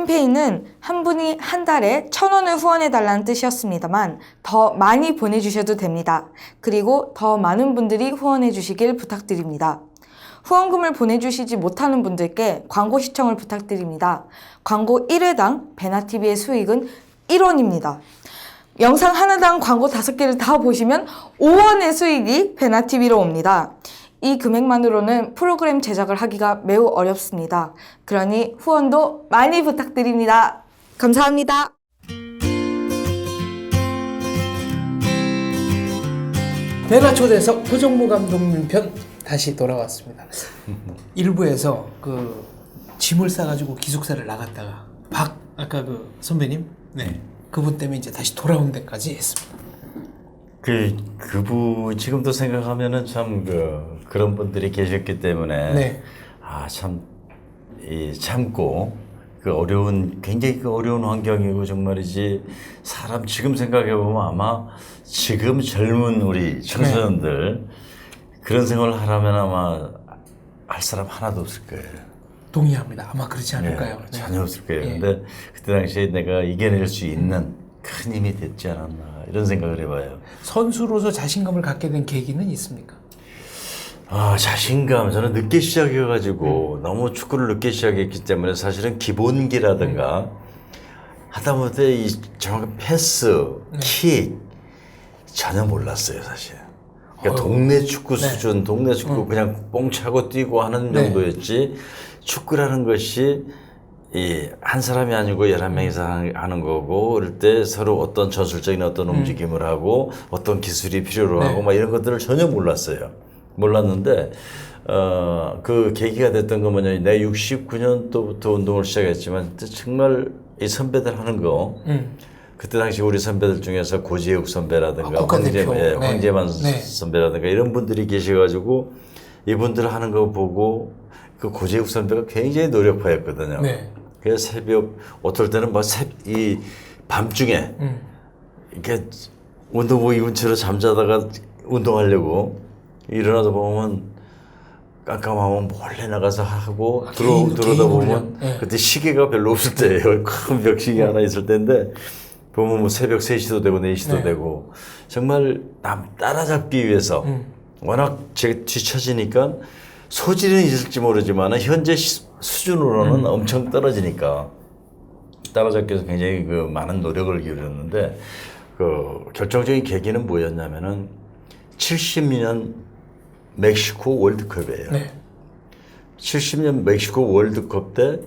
캠페인은 한 분이 한 달에 1,000원을 후원해달라는 뜻이었습니다만 더 많이 보내주셔도 됩니다. 그리고 더 많은 분들이 후원해주시길 부탁드립니다. 후원금을 보내주시지 못하는 분들께 광고 시청을 부탁드립니다. 광고 1회당 베나TV의 수익은 1원입니다. 영상 하나당 광고 5개를 다 보시면 5원의 수익이 베나TV로 옵니다. 이 금액만으로는 프로그램 제작을 하기가 매우 어렵습니다. 그러니 후원도 많이 부탁드립니다. 감사합니다. 베나 초대석 허정무 감독님 편 다시 돌아왔습니다. 일부에서 그 짐을 싸가지고 기숙사를 나갔다가 아까 그 선배님 그분 때문에 이제 다시 돌아온 데까지 했습니다. 그분 지금도 생각하면은 참 그런 분들이 계셨기 때문에 참고 굉장히 어려운 환경이고 정말이지 사람 지금 생각해 보면 아마 지금 젊은 우리 청소년들 그런 생활을 하려면 아마 할 사람 하나도 없을 거예요. 동의합니다. 아마 그렇지 않을까요? 전혀 없을 거예요. 근데 그때 당시에 내가 이겨낼 수 있는 큰 힘이 됐지 않았나 이런 생각을 해봐요. 선수로서 자신감을 갖게 된 계기는 있습니까? 자신감. 저는 늦게 시작해가지고 너무 축구를 늦게 시작했기 때문에 사실은 기본기라든가 하다못해 이 정확한 패스, 킥 전혀 몰랐어요 사실. 그러니까 동네 축구 수준, 동네 축구 그냥 뽕 차고 뛰고 하는 정도였지 축구라는 것이 한 사람이 아니고 11명이서 하는 거고, 그럴 때 서로 어떤 전술적인 어떤 움직임을 하고, 어떤 기술이 필요로 하고, 막 이런 것들을 전혀 몰랐어요. 몰랐는데, 그 계기가 됐던 건 뭐냐, 내가 69년도부터 운동을 시작했지만, 정말 이 선배들 하는 거, 그때 당시 우리 선배들 중에서 고지욱 선배라든가, 황재만 선배라든가, 이런 분들이 계셔가지고, 이분들 하는 거 보고, 그 고재욱 선배가 굉장히 노력파였거든요. 그래서 새벽, 어떨 때는 이 밤중에, 이렇게 운동복 입은 채로 잠자다가 운동하려고 일어나다 보면 깜깜하면 몰래 나가서 하고 들어오다 보면 그때 시계가 별로 없을 때예요. 큰 벽시계 하나 있을 때인데 보면 뭐 새벽 3시도 되고 4시도 되고 정말 남 따라잡기 위해서 워낙 제가 뒤처지니까 소질은 있을지 모르지만 현재 수준으로는 엄청 떨어지니까 따라잡기 위해서 굉장히 많은 노력을 기울였는데 결정적인 계기는 뭐였냐면은 70년 멕시코 월드컵이에요. 70년 멕시코 월드컵 때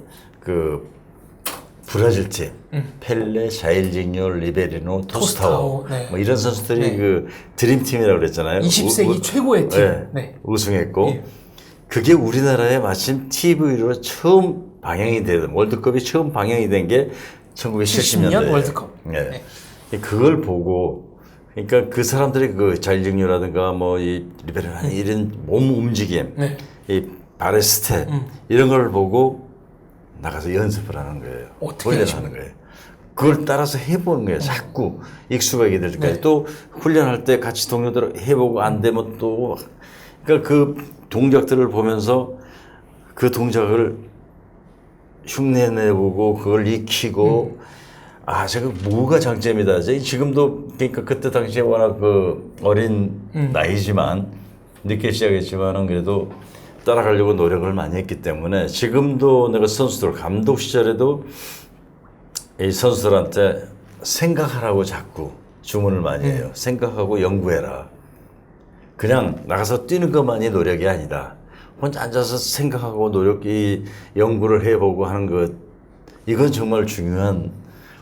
브라질 팀 펠레, 자일징요, 리베리노, 토스타오 뭐 이런 선수들이 드림팀이라고 그랬잖아요. 20세기 최고의 팀. 우승했고 그게 우리나라에 마침 TV로 처음 방영이 된 월드컵이 처음 방영이 된 게 1970년대 월드컵. 그걸 보고 그러니까 그 사람들이 자일징요라든가 뭐 이 리베리노 이런 몸 움직임, 이 발의 스텝 이런 걸 보고 나가서 연습을 하는 거예요. 훈련하는 거예요. 그걸 따라서 해보는 거예요. 자꾸 익숙하게 될 때까지. 또 훈련할 때 같이 동료들 해보고 안 되면 또 그러니까 그 동작들을 보면서 그 동작을 흉내내보고 그걸 익히고 제가 뭐가 장점이다. 지금도 그러니까 그때 당시에 워낙 어린 나이지만 늦게 시작했지만은 그래도 따라가려고 노력을 많이 했기 때문에 지금도 내가 선수들 감독 시절에도 이 선수들한테 생각하라고 자꾸 주문을 많이 해요. 생각하고 연구해라. 그냥 나가서 뛰는 것만이 노력이 아니다. 혼자 앉아서 생각하고 연구를 해보고 하는 것, 이건 정말 중요한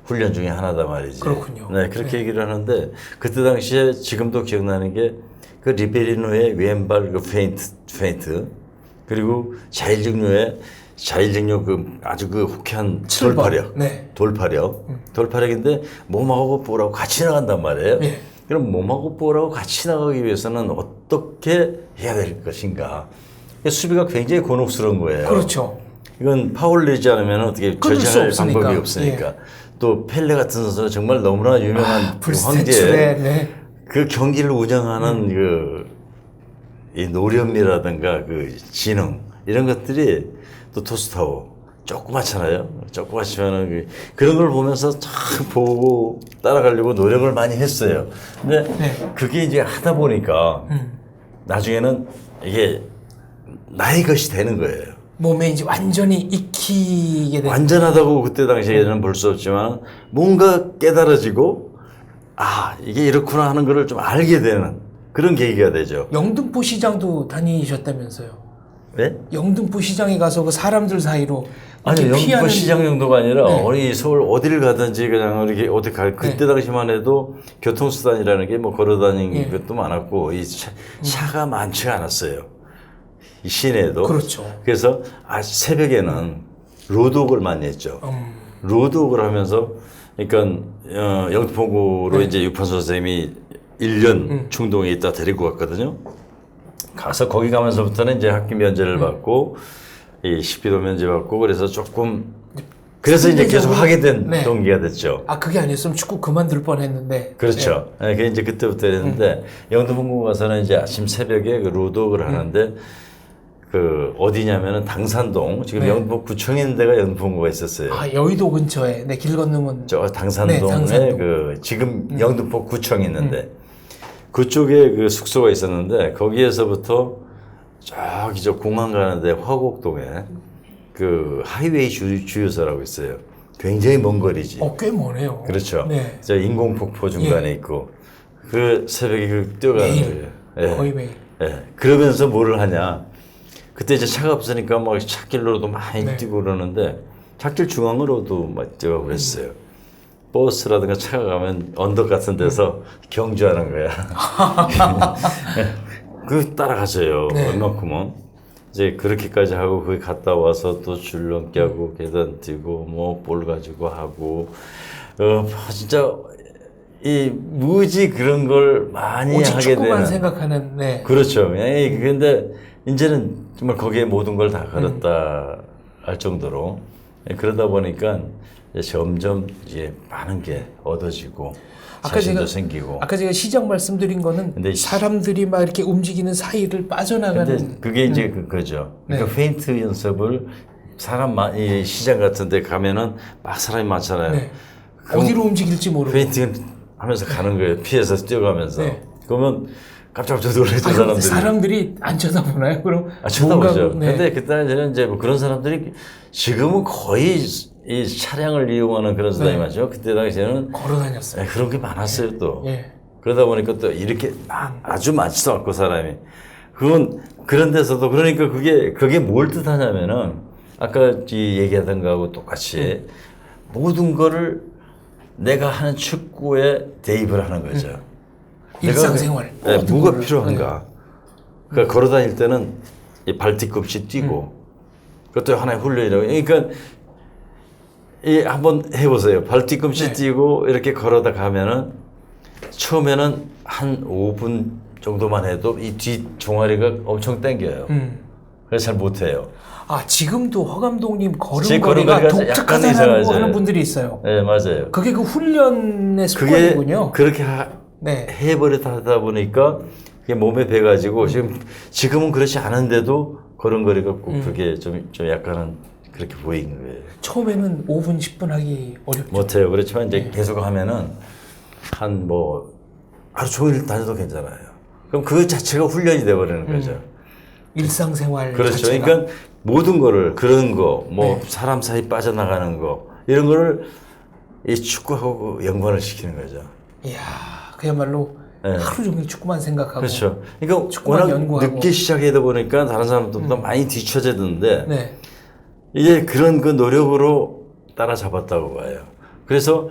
훈련 중에 하나다 말이지. 그렇군요. 그렇게 얘기를 하는데 그때 당시에 지금도 기억나는 게 리베리노의 왼발 페인트 그리고 자일징요 아주 호쾌한 돌파력인데 몸하고 볼하고 같이 나간단 말이에요. 그럼 몸하고 볼하고 같이 나가기 위해서는 어떻게 해야 될 것인가? 수비가 굉장히 곤혹스러운 거예요. 그렇죠. 이건 파울 내지 않으면 어떻게 저지할 방법이 없으니까. 또 펠레 같은 선수는 정말 너무나 유명한 황제. 그 경기를 운영하는 이 노련미라든가 지능 이런 것들이 또 토스타오 조그맣잖아요. 조그맣지만은 그런 걸 보면서 참 보고 따라가려고 노력을 많이 했어요. 근데 네. 그게 이제 하다 보니까 나중에는 이게 나의 것이 되는 거예요. 몸에 이제 완전히 익히게 되는. 완전하다고 그때 당시에는 볼 수 없지만 뭔가 깨달아지고 아 이게 이렇구나 하는 거를 좀 알게 되는 그런 계기가 되죠. 영등포 시장도 다니셨다면서요? 네? 영등포 시장에 가서 그 사람들 사이로 아니 이렇게 영등포 피하는 시장 정도가 아니라 네. 우리 서울 어디를 가든지 그냥 이렇게 어디 갈 그때 당시만 해도 교통수단이라는 게 뭐 걸어다니는 것도 많았고 이 차가 많지가 않았어요. 이 시내에도. 그렇죠. 그래서 새벽에는 로드웍을 많이 했죠. 로드웍을 하면서 그러니까 영등포구로 이제 유판소 선생님이 1년 충동에 있다 데리고 갔거든요. 가서 거기 가면서부터는 이제 학기 면제를 받고 이 식비도 면제 받고 그래서 조금 그래서 이제 계속 하게 된 네. 동기가 됐죠. 아 그게 아니었으면 축구 그만둘 뻔했는데. 그렇죠. 네. 그게 이제 그때부터 했는데 영등포구 가서는 이제 아침 새벽에 그 로드웍을 하는데 그 어디냐면은 당산동 지금 네. 영등포구청에 있는 데가 영등포구가 있었어요. 아 여의도 근처에 네, 길 건너면 저 당산동에 네, 당산동. 그 지금 영등포구청이 있는데 그쪽에 그 숙소가 있었는데 거기에서부터 저기 저 공항 가는데 화곡동에 그 하이웨이 주유소라고 있어요. 굉장히 먼 거리지. 꽤 머네요. 그렇죠. 네. 저 인공폭포 중간에 있고 그 새벽에 그 뛰어가는 매일. 거예요. 거의 매일. 예. 그러면서 뭐를 하냐. 그때 이제 차가 없으니까 막 찻길로도 많이 네. 뛰고 그러는데 찻길 중앙으로도 막 뛰어가고 그랬어요. 버스라든가 차가 가면 언덕 같은 데서 경주하는 거야. 그 따라가져요. 네. 얼만큼은. 이제 그렇게까지 하고 거기 갔다 와서 또 줄넘기 하고 계단 뛰고 뭐 볼 가지고 하고 진짜 이 무지 그런 걸 많이 오직 하게 축구만 되는. 생각하는. 네. 그렇죠. 근데 이제는 정말 거기에 모든 걸 다 걸었다 할 정도로 그러다 보니까 이제 점점 이제 많은 게 얻어지고 자신도 생기고. 아까 제가 시장 말씀드린 거는 근데 사람들이 막 이렇게 움직이는 사이를 빠져나가는. 근데 그게 이제 그거죠. 그러니까 네. 페인트 연습을 이 시장 같은 데 가면은 막 사람이 많잖아요. 네. 그럼 어디로 움직일지 모르고. 페인팅 하면서 가는 거예요. 피해서 뛰어가면서. 네. 그러면 깜짝깜짝 놀라죠, 아, 사람들이. 사람들이 안 쳐다보나요? 그럼 쳐다보죠. 뭔가, 네. 근데 그때는 이제 뭐 그런 사람들이 지금은 거의 이 차량을 이용하는 그런 사람이 많죠. 그때 당시에는 걸어 다녔어요. 그런 게 많았어요, 또. 예. 그러다 보니까 또 이렇게 아주 많지도 않고 사람이. 그건 그런 데서도 그러니까 그게 뭘 뜻하냐면은 아까 얘기하던 거하고 똑같이 모든 거를 내가 하는 축구에 대입을 하는 거죠. 일상생활. 네, 모든 뭐가 거를. 필요한가. 그러니까 걸어 다닐 때는 이 발 뒤꿈치 뛰고 그것도 하나의 훈련이라고. 그러니까 한번 해보세요. 발 뒤꿈치 네. 뛰고 이렇게 걸어다 가면은 처음에는 한 5분 정도만 해도 이 뒤 종아리가 엄청 당겨요. 그래서 잘 못해요. 아 지금도 허 감독님 제 걸음걸이가 걸음걸이가 약간 독특하다고 이상하죠. 하는 분들이 있어요. 네, 맞아요. 그게 그 훈련의 그게 습관이군요. 그렇게 네. 해버리다 하다 보니까 그게 몸에 배가지고 지금은 그렇지 않은데도 걸음걸이가 꼭 그게 좀 약간은 그렇게 보이는 거예요. 처음에는 5분, 10분 하기 어렵죠. 못해요. 그렇지만 이제 계속 하면은 한 뭐 하루 종일 다녀도 괜찮아요. 그럼 그 자체가 훈련이 돼버리는 거죠. 일상생활 그렇죠. 자체가. 그러니까 모든 거를 그런 거, 뭐 네. 사람 사이 빠져나가는 거 이런 거를 이 축구하고 연관을 시키는 거죠. 이야 그야말로 네. 하루 종일 축구만 생각하고. 그렇죠. 그러니까 축구만 워낙 연구하고. 늦게 시작하다 보니까 다른 사람들보다 많이 뒤처지는데 네. 이제 그런 그 노력으로 따라잡았다고 봐요. 그래서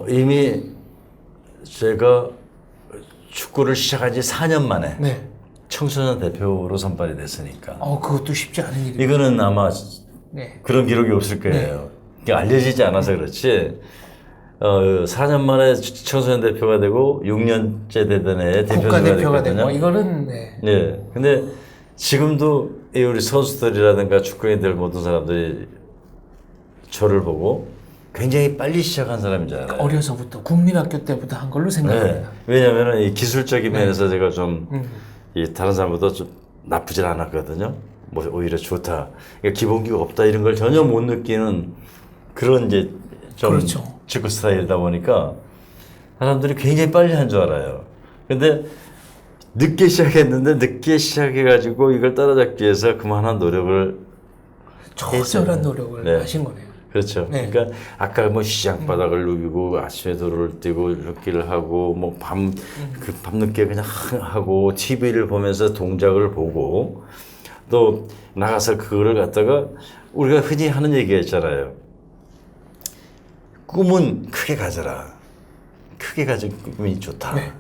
이미 제가 축구를 시작한 지 4년 만에 네. 청소년 대표로 선발이 됐으니까 그것도 쉽지 않은 일이에요. 이거는 아마 네. 그런 기록이 없을 거예요. 이게 알려지지 않아서 그렇지. 4년 만에 청소년 대표가 되고 6년째 되던 애 국가대표가 대표가 되고 됐거든요. 이거는 네. 네. 근데 지금도 이 우리 선수들이라든가 축구인들 모든 사람들이 저를 보고 굉장히 빨리 시작한 사람인 줄 알아요. 어려서부터 국민학교 때부터 한 걸로 생각합니다. 네. 왜냐하면 이 기술적인 네. 면에서 제가 좀 이 다른 사람보다 좀 나쁘진 않았거든요. 뭐 오히려 좋다. 그러니까 기본기가 없다 이런 걸 전혀 못 느끼는 그런 이제 좀 그렇죠. 축구 스타일이다 보니까 사람들이 굉장히 빨리 한 줄 알아요. 근데 늦게 시작했는데 늦게 시작해가지고 이걸 따라잡기 위해서 그만한 노력을 처절한 노력을 네. 하신 거네요. 그렇죠. 네. 그러니까 아까 뭐 시장 바닥을 누비고 아침에 도로를 뛰고 걷기를 하고 뭐 그 밤늦게 그냥 하고 TV를 보면서 동작을 보고 또 나가서 그거를 갖다가 우리가 흔히 하는 얘기가 있잖아요. 꿈은 크게 가져라. 크게 가진 꿈이 좋다. 네.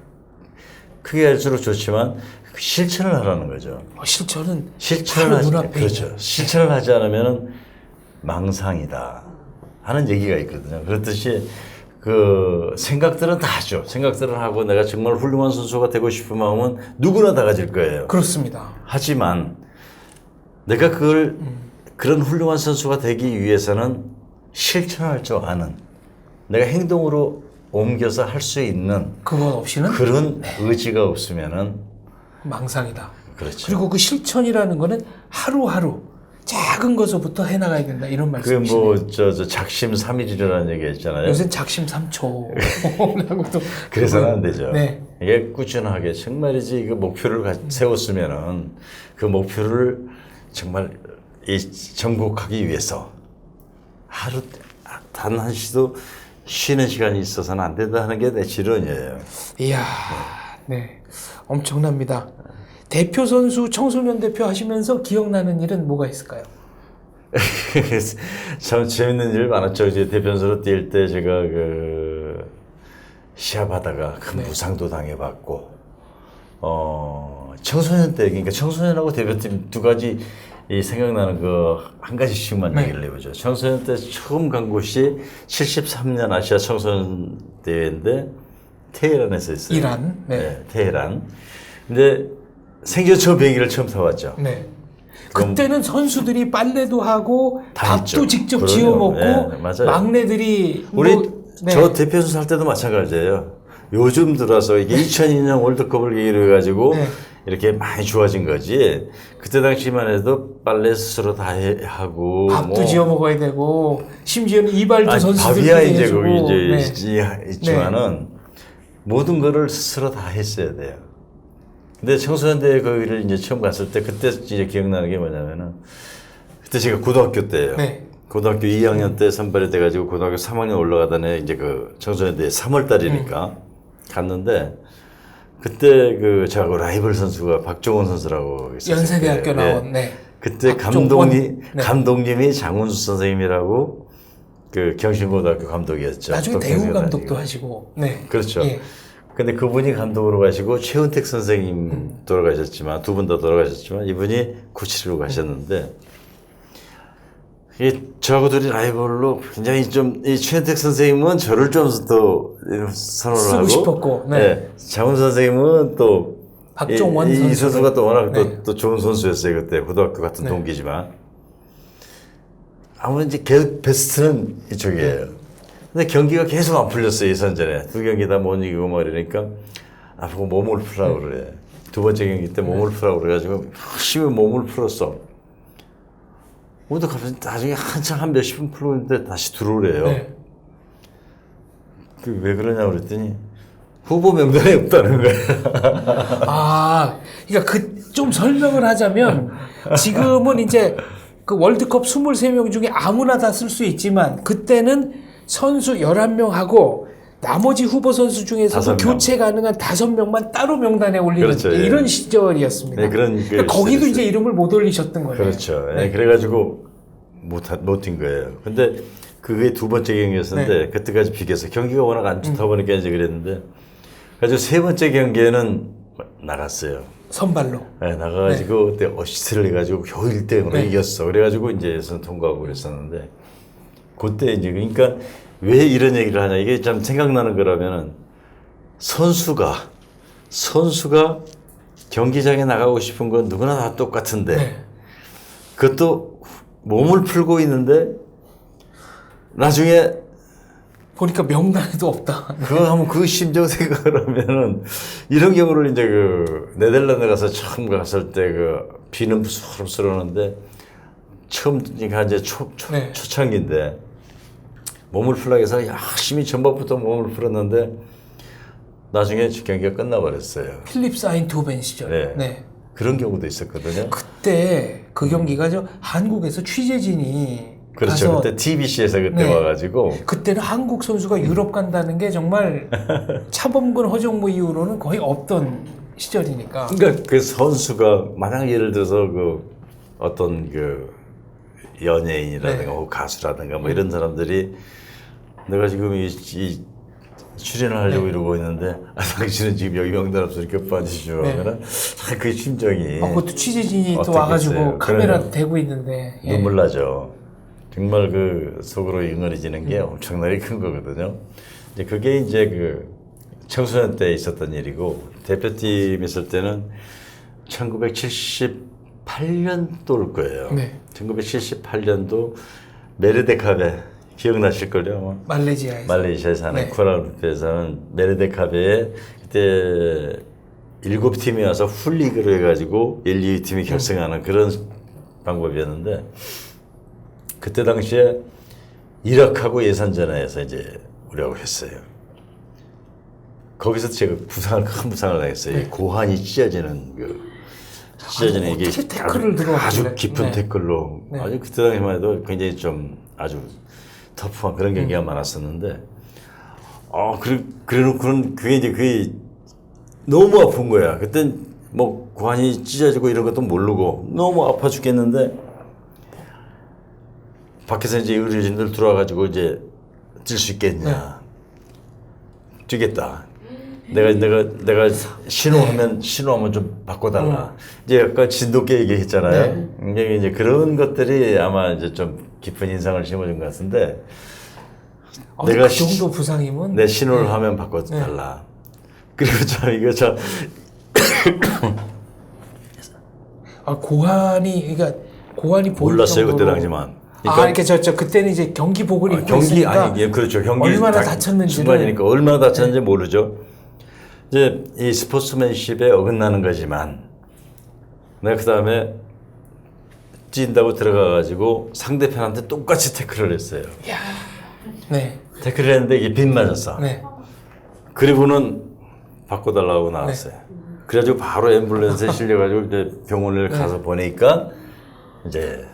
크게 갈수록 좋지만 실천을 하라는 거죠. 실천은 실천을 바로 하지, 눈앞에 그렇죠. 있는. 실천을 하지 않으면 망상이다 하는 얘기가 있거든요. 그렇듯이 그 생각들은 다 하죠. 생각들을 하고 내가 정말 훌륭한 선수가 되고 싶은 마음은 누구나 다 가질 거예요. 그렇습니다. 하지만 내가 그걸 그런 훌륭한 선수가 되기 위해서는 실천할 줄 아는 내가 행동으로 옮겨서 할 수 있는 그것 없이는 그런 의지가 없으면은 망상이다. 그렇죠. 그리고 그 실천이라는 거는 하루하루 작은 것부터 해나가야 된다 이런 그게 말씀이시네요. 뭐 저 작심삼일이라는 얘기가 있잖아요. 요새 작심삼초라고도 그래서는 안 되죠. 네. 이게 꾸준하게 정말이지 그 목표를 세웠으면은 그 목표를 정말 이 정복하기 위해서 하루 단 한시도 쉬는 시간이 있어서는 안 된다는 게 내 지론이에요. 이야, 네, 엄청납니다. 대표 선수 청소년 대표 하시면서 기억나는 일은 뭐가 있을까요? 참 재밌는 일 많았죠. 이제 대표선수로 뛸 때 제가 그 시합하다가 큰 부상도 당해봤고, 청소년 때 그러니까 청소년하고 대표팀 두 가지 이 생각나는 그 한 가지씩만 얘기를 해보죠. 청소년 때 처음 간 곳이 73년 아시아 청소년 대회인데 테헤란에서 했어요. 이란, 네, 테헤란. 근데 생전 처음 비행기를 처음 타봤죠. 네. 그때는 선수들이 빨래도 하고 다 밥도 했죠. 직접 그럼요. 지어 먹고 네, 맞아요. 막내들이 우리 네. 저 대표 선수 할 때도 마찬가지예요. 요즘 들어서 이게 2002년 월드컵을 계기로 해가지고 네. 이렇게 많이 좋아진 거지. 그때 당시만 해도 빨래 스스로 다 하고 밥도 뭐 지어 먹어야 되고 심지어는 이발도 아니, 선수들끼리 밥이야 이제 해주고 거기 이제 네. 있지만은 모든 거를 스스로 다 했어야 돼요. 근데 청소년 대회 거기를 이제 처음 갔을 때 그때 이제 기억나는 게 뭐냐면은 그때 제가 고등학교 때예요. 네. 고등학교 2학년 때 선발이 돼가지고 고등학교 3학년 올라가던 해 이제 그 청소년 대회 3월 달이니까 갔는데 그때 그 저하고 라이벌 선수가 박종원 선수라고 있었어요. 연세대학교 나온 네. 그때 박종원. 네. 감독님이 장훈수 선생님이라고 그 경신고등학교 감독이었죠. 나중에 또 대우 경세가 감독도 다니고. 하시고 네. 그렇죠. 예. 근데 그분이 감독으로 가시고 최은택 선생님 돌아가셨지만 두 분 다 돌아가셨지만 이분이 코치로 가셨는데 이 저하고 둘이 라이벌로 굉장히 좀 이 최은택 선생님은 저를 좀 더 선호를 쓰고 하고 싶었고, 네. 네. 장훈 선생님은 또 박종원 이 선수가 또 워낙 네. 또 좋은 선수였어요. 그때 고등학교 같은 네. 동기지만 아무튼 이제 계속 베스트는 이쪽이에요. 근데 경기가 계속 안 풀렸어요. 예선전에 두 경기 다 못 이기고 뭐 이러니까 나보고 몸을 풀라고 그래. 두 번째 경기 때 몸을 풀라고 그래가지고 열심히 몸을 풀었어. 근데 갑자기 나중에 한참 한 몇십 분 풀고 있는데 다시 들어오래요. 네. 그 왜 그러냐고 그랬더니 후보 명단에 없다는 거야. 아, 그러니까 좀 설명을 하자면 지금은 이제 그 월드컵 23명 중에 아무나 다 쓸 수 있지만 그때는 선수 11명하고 나머지 후보 선수 중에서도 5명. 교체 가능한 5명만 따로 명단에 올리는 그렇죠, 예. 이런 시절이었습니다. 네, 그런 그러니까 거기도 시절이었어요. 이제 이름을 못 올리셨던 거예요. 그렇죠. 네. 예, 그래가지고 못 뛴 거예요. 근데 그게 두 번째 경기였는데 네. 그때까지 비겨서 경기가 워낙 안 좋다 보니까 이제 그랬는데 그래서 세 번째 경기에는 나갔어요. 선발로. 네, 나가가지고 그때 어시스트를 해가지고 겨우 1대0으로 네. 이겼어. 그래가지고 이제 예선 통과하고 그랬었는데 그때 이제 그러니까 왜 이런 얘기를 하냐 이게 참 생각나는 거라면은 선수가 경기장에 나가고 싶은 건 누구나 다 똑같은데 네. 그것도 몸을 풀고 있는데 나중에 보니까 명단에도 없다. 그거 하면 그 심정 생각을 하면은 이런 경우를 이제 그 네덜란드 가서 처음 갔을 때 그 비는 수럽스러는데 처음 그러니까 이제 네. 초창기인데 몸을 풀라고 해서 열심히 전반부터 몸을 풀었는데 나중에 경기가 끝나버렸어요. 필립 사인트호벤 시절. 네. 네. 그런 경우도 있었거든요. 그때 그 경기가 한국에서 취재진이 그렇죠. 가서 그때 TBC에서 그때 네. 와가지고 그때는 한국 선수가 유럽 간다는 게 정말 차범근, 허정무 이후로는 거의 없던 시절이니까. 그러니까 그 선수가 만약 예를 들어서 그 어떤 그 연예인이라든가 네. 혹은 가수라든가 뭐 이런 사람들이 내가 지금 이 출연을 하려고 네. 이러고 있는데 당신은 지금 여기 명단 없어 이렇게 빠지시죠 네. 하면은 그 심정이 그것도 취재진이 또 어떻겠어요. 와가지고 카메라 그래요. 대고 있는데. 예. 눈물 나죠. 정말 그 속으로 응어리지는 게 엄청나게 큰 거거든요. 이제 그게 이제 그 청소년 때 있었던 일이고 대표팀 있을 때는 1978년도일 거예요. 네. 1978년도 메르데카베 기억나실걸요? 말레이시아에서. 말레이시아에 사는 네. 쿠알라룸푸르에 사는 메르데카베에 그때 7팀이 와서 풀리그로 해가지고 1, 2팀이 결승하는 그런 방법이었는데 그때 당시에 이라크하고 예선전에서 이제 우리하고 했어요. 거기서 제가 큰 부상을 당했어요. 네. 고환이 찢어지는 찢어지는 이게 어떻게 태클을 들어왔길래. 아주 깊은 네. 태클로 네. 아주 그때 당시만 해도 굉장히 좀 아주 터프한 그런 경기가 많았었는데 그래놓고는 그게 너무 아픈 거야. 그땐 뭐 고환이 찢어지고 이런 것도 모르고 너무 아파 죽겠는데 밖에서 이제 의료진들 들어와가지고 이제 뛸 수 있겠냐. 뛰겠다. 내가 신호하면 좀 바꿔달라. 이제 아까 진돗개 얘기했잖아요. 이제 그런 것들이 아마 이제 좀 깊은 인상을 심어준 것 같은데 내가 그 정도 부상이면 내 신호를 하면 바꿔달라. 그리고 참 이거 참 고환이 보일 몰랐어요 정도로. 그때 당시만. 이렇게 그때는 이제 경기복을 입고 경기 있으니까 아니 예, 그렇죠. 경기 얼마나 다쳤는지를 순간이니까 얼마나 다쳤는지 모르죠. 이제 이 스포츠맨십에 어긋나는 거지만 내가 그 다음에 뛴다고 들어가가지고 상대편한테 똑같이 태클을 했어요. 네. 태클을 했는데 이게 빗 맞았어. 네. 그리고는 바꿔달라고 나왔어요. 그래가지고 바로 앰뷸런스에 실려가지고 이제 병원을 가서 보니까 이제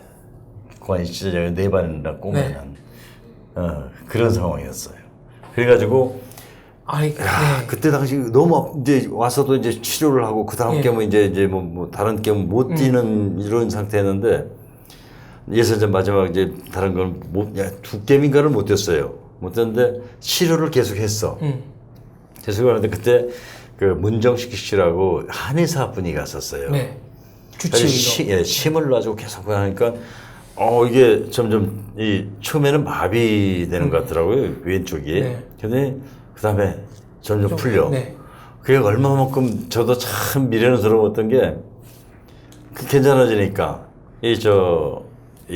고환이 찢어져 4번이나 꼬매는 그런 상황이었어요. 그래가지고 그때 당시 너무 이제 와서도 이제 치료를 하고 그 다음 게임은 이제 뭐 다른 게임 못 뛰는 이런 상태였는데 예선전 마지막 이제 다른 건 두 게임인가를 못 뛰었어요. 못 뛰었는데 치료를 계속 했어. 계속 하는데 그때 그 문정식 씨라고 한의사 분이 갔었어요. 네. 주치의로. 침을 놔주고 계속 하니까 이게 점점 처음에는 마비되는 것 같더라고요. 왼쪽이. 네. 근데 그 다음에 점점 풀려. 네. 그게 얼마만큼 저도 참 미련을 들어봤던 게 괜찮아지니까 이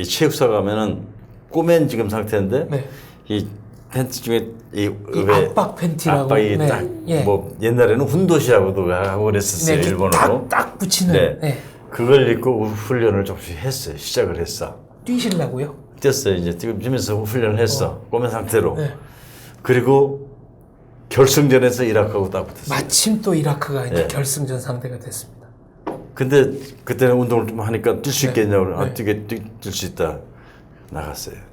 체육사 가면은 꼬맨 지금 상태인데 네. 이 팬티 중에 이 압박 팬티라고. 압박이 네. 딱 뭐 옛날에는 훈도시라고도 하고 그랬었어요. 네, 일본어로. 딱 붙이는. 네. 네. 그걸 입고 훈련을 조금씩 했어요. 시작을 했어. 뛰시려고요? 뛰었어요. 이제 뛰면서 훈련을 했어. 꼬맨 상태로. 네. 그리고 결승전에서 이라크하고 딱 붙었어요. 마침 또 이라크가 이제 네. 결승전 상대가 됐습니다. 근데 그때는 운동을 좀 하니까 뛸 수 있겠냐고. 네. 뛸 수 있다. 나갔어요.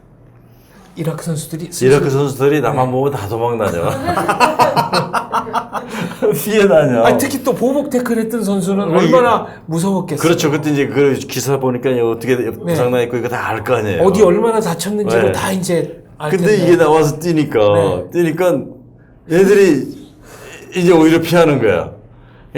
이라크 선수들이 이라크 선수들이 나만 보면 다 도망다녀. 피해다녀. 특히 또 보복 태클했던 선수는 얼마나 무서웠겠어요. 그렇죠. 그때 이제 그 기사 보니까 어떻게 부상나 있고 이거 다 알 거 아니에요. 어디 얼마나 다쳤는지도 네. 다 이제 알 근데 텐데. 이게 나와서 뛰니까 얘들이 이제 오히려 피하는 거야.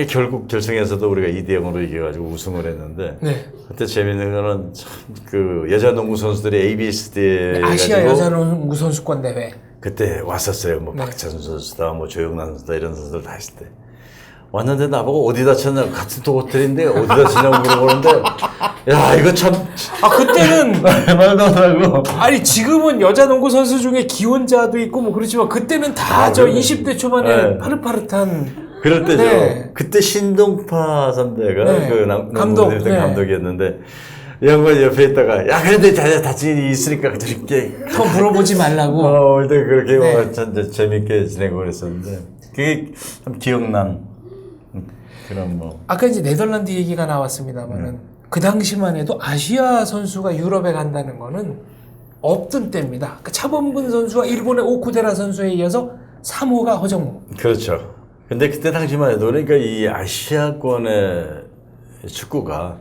결국 결승에서도 우리가 2대0으로 이겨가지고 우승을 했는데 네. 그때 재밌는 거는 참 그 여자 농구 선수들이 ABS대 아시아 여자 농구 선수권 대회. 그때 왔었어요. 뭐 박찬수 선수다, 뭐 조영란 선수다 이런 선수들 다 있을 때 왔는데 나보고 어디 다쳤냐 같은 또 호텔인데 어디 다쳤냐고 물어보는데 야 이거 참 그때는 말도 안 하고 아니 지금은 여자 농구 선수 중에 기혼자도 있고 뭐 그렇지만 그때는 다 저 20대 초반에 네. 파릇파릇한 그럴 때죠. 네. 그때 신동파 선배가 네. 그 감독, 농구 네. 감독이었는데 이 양반 옆에 있다가 야 그래도 다친 있으니까 저렇게 더 물어보지 말라고. 근데 그렇게 네. 뭐 참 재밌게 지내고 그랬었는데 그게 참 기억난 그런 뭐 아까 이제 네덜란드 얘기가 나왔습니다만은 그 당시만 해도 아시아 선수가 유럽에 간다는 거는 없던 때입니다. 그 차범근 선수와 일본의 오쿠데라 선수에 이어서 3호가 허정무. 그렇죠. 근데 그때 당시만 해도 그러니까 이 아시아권의 축구가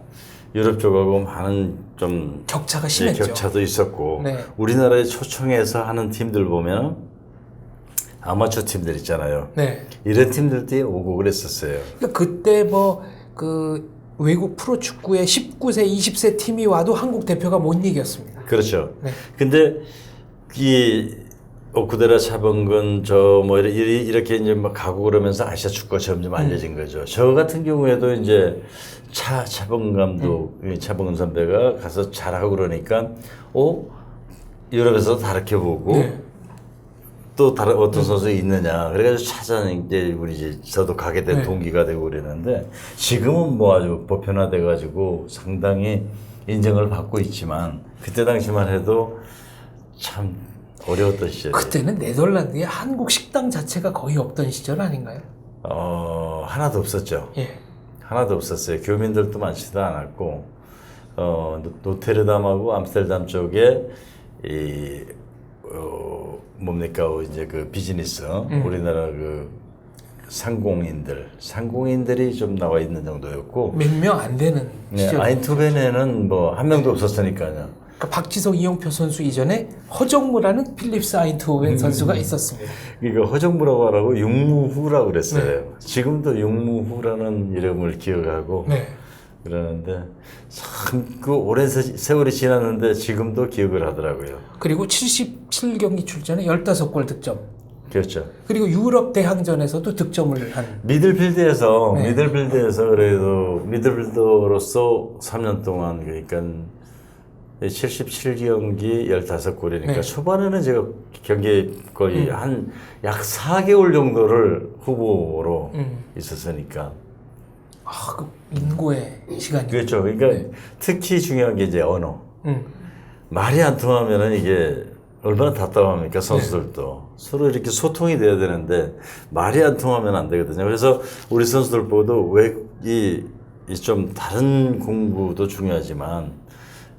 유럽 쪽하고 많은 좀 격차가 심했죠. 격차도 있었고 네. 우리나라에 초청해서 하는 팀들 보면 아마추어 팀들 있잖아요. 네. 이런 팀들이 오고 그랬었어요. 그러니까 그때 뭐 그 외국 프로 축구의 19세, 20세 팀이 와도 한국 대표가 못 이겼습니다. 그렇죠. 네. 근데 이 오쿠데라 차범근 저 뭐 이렇게 이제 막 가고 그러면서 아시아 축구가 점점 알려진 거죠. 저 같은 경우에도 이제 차범근 감독, 차범근 선배가 가서 잘하고 그러니까 유럽에서 다르게 보고 네. 또 다른 어떤 선수 있느냐 그래가지고 이제 우리 이제 저도 가게 된 네. 동기가 되고 그랬는데 지금은 뭐 아주 보편화돼 가지고 상당히 인정을 받고 있지만 그때 당시만 해도 참 어려웠던 시절. 그때는 네덜란드에 한국 식당 자체가 거의 없던 시절 아닌가요? 하나도 없었죠. 예. 하나도 없었어요. 교민들도 많지도 않았고 노테르담하고 암스테르담 쪽에 뭡니까 이제 그 비즈니스 우리나라 그 상공인들이 좀 나와 있는 정도였고 몇 명 안 되는 네, 시절. 아인투벤에는 뭐 한 명도 없었으니까요. 그러니까 박지성, 이용표 선수 이전에 허정무라는 필립스 아인트호벤 선수가 있었습니다. 이거 허정무라고 하라고 육무후라고 그랬어요. 지금도 육무후라는 이름을 기억하고 네. 그러는데 참 그 오랜 세월이 지났는데 지금도 기억을 하더라고요. 그리고 77경기 출전에 15골 득점. 그렇죠. 그리고 유럽 대항전에서도 득점을 한. 미들필드에서 네. 그래도 미들필더로서 3년 동안 그러니까 77경기 15골이니까 네. 초반에는 제가 경기 거의 한 약 4개월 정도를 후보로 있었으니까 그 인고의 시간이. 그렇죠. 그러니까 특히 중요한 게 이제 언어. 말이 안 통하면은 이게 얼마나 답답합니까 선수들도 서로 이렇게 소통이 돼야 되는데 말이 안 통하면 안 되거든요. 그래서 우리 선수들 보도 왜 이 좀 다른 공부도 중요하지만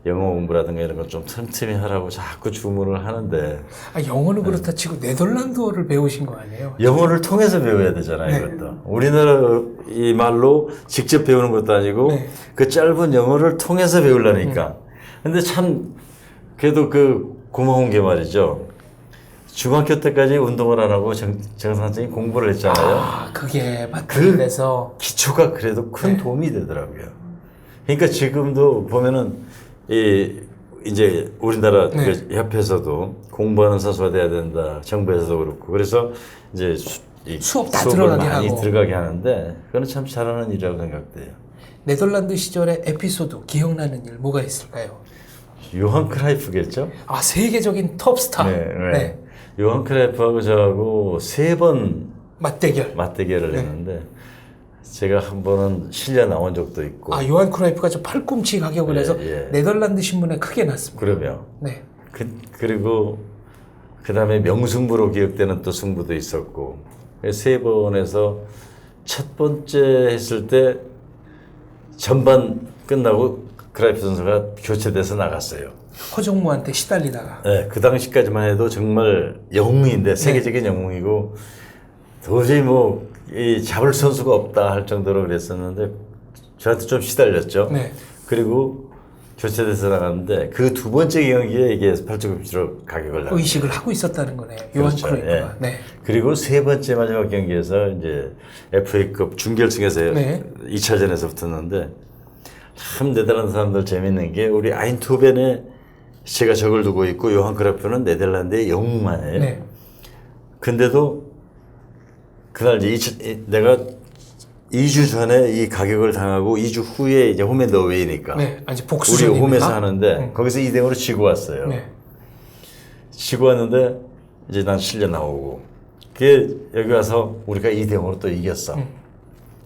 영어 공부라든가 이런 거 좀 틈틈이 하라고 자꾸 주문을 하는데 영어는 그렇다 치고 네덜란드어를 배우신 거 아니에요? 영어를 통해서 배워야 되잖아요. 네. 이것도 우리나라 이 말로 직접 배우는 것도 아니고 네. 그 짧은 영어를 통해서 배우려니까. 근데 참 그래도 그 고마운 게 말이죠. 중학교 때까지 운동을 안 하고 정 선생님이 공부를 했잖아요. 그게 바탕에서 기초가 그래도 큰 네. 도움이 되더라고요. 그러니까 지금도 보면은 이제 우리나라 네. 그 협회에서도 공부하는 선수가 돼야 된다. 정부에서도 그렇고. 그래서 이제 수업 다 수업을 들어가게 많이 하고. 들어가게 하는데 그거는 참 잘하는 일이라고 생각돼요. 네덜란드 시절의 에피소드 기억나는 일 뭐가 있을까요? 요한 크라이프겠죠? 세계적인 톱스타. 네. 요한 크라이프하고 저하고 3번 맞대결. 맞대결을 네. 했는데 제가 한 번은 실려 나온 적도 있고. 요한 크라이프가 저 팔꿈치 가격을 예, 해서 예. 네덜란드 신문에 크게 났습니다. 그러면 네. 그리고 그 다음에 명승부로 기억되는 또 승부도 있었고 3번에서 첫 번째 했을 때 전반 끝나고 크라이프 선수가 교체돼서 나갔어요. 허정무한테 시달리다가. 네, 그 당시까지만 해도 정말 영웅인데 세계적인 영웅이고 도저히 잡을 선수가 없다 할 정도로 그랬었는데 저한테 좀 시달렸죠. 네. 그리고 교체돼서 나갔는데 그 두 번째 경기에 이게 팔뚝급지로 가격을 나갔어요. 의식을 하고 있었다는 거네요. 요한 그렇죠. 크라이프가. 예. 네. 그리고 세 번째 마지막 경기에서 이제 FA컵 준결승에서 네. 2차전에서 붙었는데 참 대단한 사람들 재밌는 게 우리 아인투벤에 제가 적을 두고 있고 요한 크라이프는 네덜란드의 영웅만이에요. 네. 근데도 그날 이제 내가 2주 전에 이 가격을 당하고 2주 후에 이제 홈앤더웨이니까 네. 아직 우리 복수전입니다. 홈에서 하는데 거기서 2대0으로 지고 왔어요. 네. 지고 왔는데 이제 난 실려 나오고 그게 여기 와서 우리가 2대0으로 또 이겼어.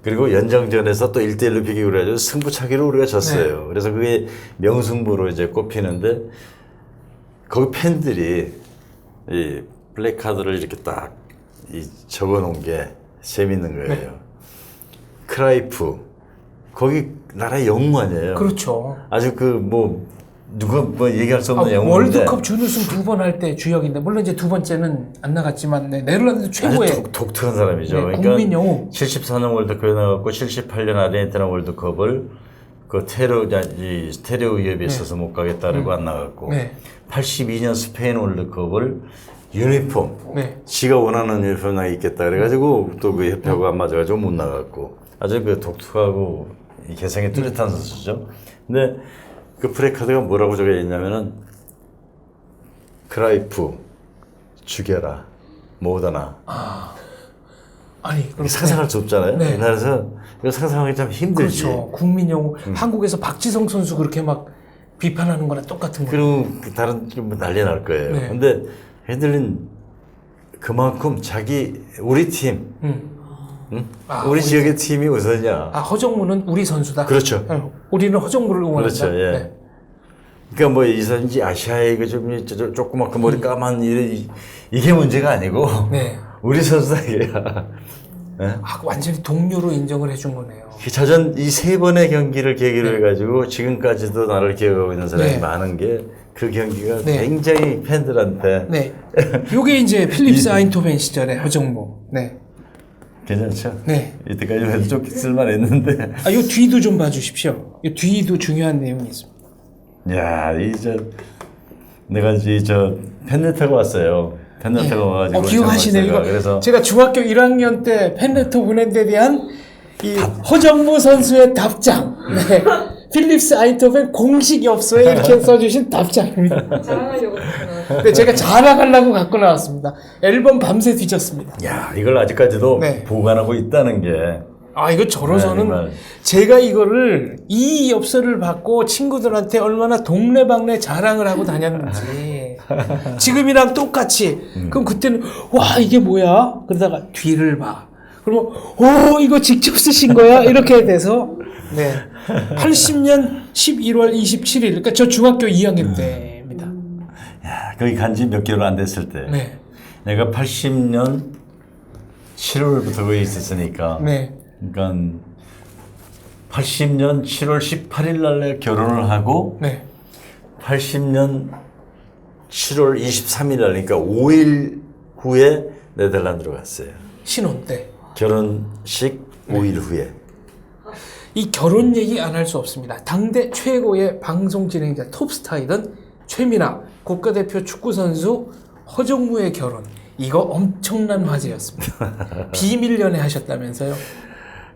그리고 연장전에서 또 1대1로 비기고 그래가지고 승부차기로 우리가 졌어요. 그래서 그게 명승부로 이제 꼽히는데 거기 팬들이 이 플래카드를 이렇게 딱 적어 놓은 게 재밌는 거예요. 크라이프. 거기 나라의 영웅 아니에요. 그렇죠. 아주 그 뭐 누가 뭐 얘기할 수 없는 영웅인데. 월드컵 준우승 2번 할 때 주역인데 물론 이제 2번째는 안 나갔지만 네덜란드 최고의 아주 독특한 사람이죠. 네, 그러니까 국민 영웅. 74년 월드컵에 나갔고 78년 아르헨티나 월드컵을 그 테러 위협이 있어서 못 가겠다고 안 나갔고 네. 82년 스페인 월드컵을 유니폼 네. 지가 원하는 유니폼 나 있겠다 그래가지고 또 그 협회가 안 맞아가지고 못 나갔고 아주 그 독특하고 개성이 뚜렷한 선수죠. 근데 그 프레카드가 뭐라고 적혀 있냐면은 크라이프 죽여라 못하나 아니 그렇게 상상할 수 없잖아요. 네. 그래서 이거 상상하기 참 힘들지. 그렇죠. 국민 영웅. 한국에서 박지성 선수 그렇게 막 비판하는 거랑 똑같은 거예요. 그리고 그 다른 좀 난리 날 거예요. 네. 근데 애들은 그만큼 우리 팀, 응? 우리 지역의 팀이 우선이야. 허정무는 우리 선수다. 그렇죠. 우리는 허정무를 응원한다. 그렇죠. 예. 네. 그러니까 뭐 이선지 아시아의 그 좀 조그맣고 머리 까만 이게 문제가 아니고 네. 우리 선수다 이게야. 예? 완전히 동료로 인정을 해준 거네요. 자전 이 3번의 경기를 계기로 해가지고 지금까지도 나를 기억하고 있는 사람이 네. 많은 게 그 경기가 네. 굉장히 팬들한테 네. 요게 이제 필립스 아인토벤 시절의 허정무. 네. 괜찮죠? 네. 이때까지만 해도 좀 쓸만했는데. 요 뒤도 좀 봐주십시오. 요 뒤도 중요한 내용이 있습니다. 야, 내가 팬레 타고 왔어요. 팬레 타고 와가지고. 기억하시네요. 이거 그래서 제가 중학교 1학년 때 팬레터 보낸 데 대한 이 허정무 선수의 답장. 네. 필립스 아인토벤 공식 엽서에 이렇게 써주신 답장입니다. 자랑하려고 네, 제가 자랑하려고 갖고 나왔습니다. 앨범 밤새 뒤졌습니다. 야, 이걸 아직까지도 네. 보관하고 있다는 게. 이거 저로서는 정말. 제가 이거를 이 엽서를 받고 친구들한테 얼마나 동네방네 자랑을 하고 다녔는지 지금이랑 똑같이 그럼 그때는 와 이게 뭐야? 그러다가 뒤를 봐. 그러면 이거 직접 쓰신 거야? 이렇게 돼서 네 80년 11월 27일 그러니까 저 중학교 2학년 때입니다. 야, 거기 간지 몇 개월 안 됐을 때. 네. 내가 80년 7월부터 거기 있었으니까. 네. 그러니까 80년 7월 18일 날에 결혼을 하고 네. 80년 7월 23일 날 그러니까 5일 후에 네덜란드로 갔어요. 신혼 때. 결혼식 5일 후에. 이 결혼 얘기 안 할 수 없습니다. 당대 최고의 방송 진행자 톱스타이던 최민아 국가대표 축구선수 허정무의 결혼. 이거 엄청난 화제였습니다. 비밀 연애 하셨다면서요?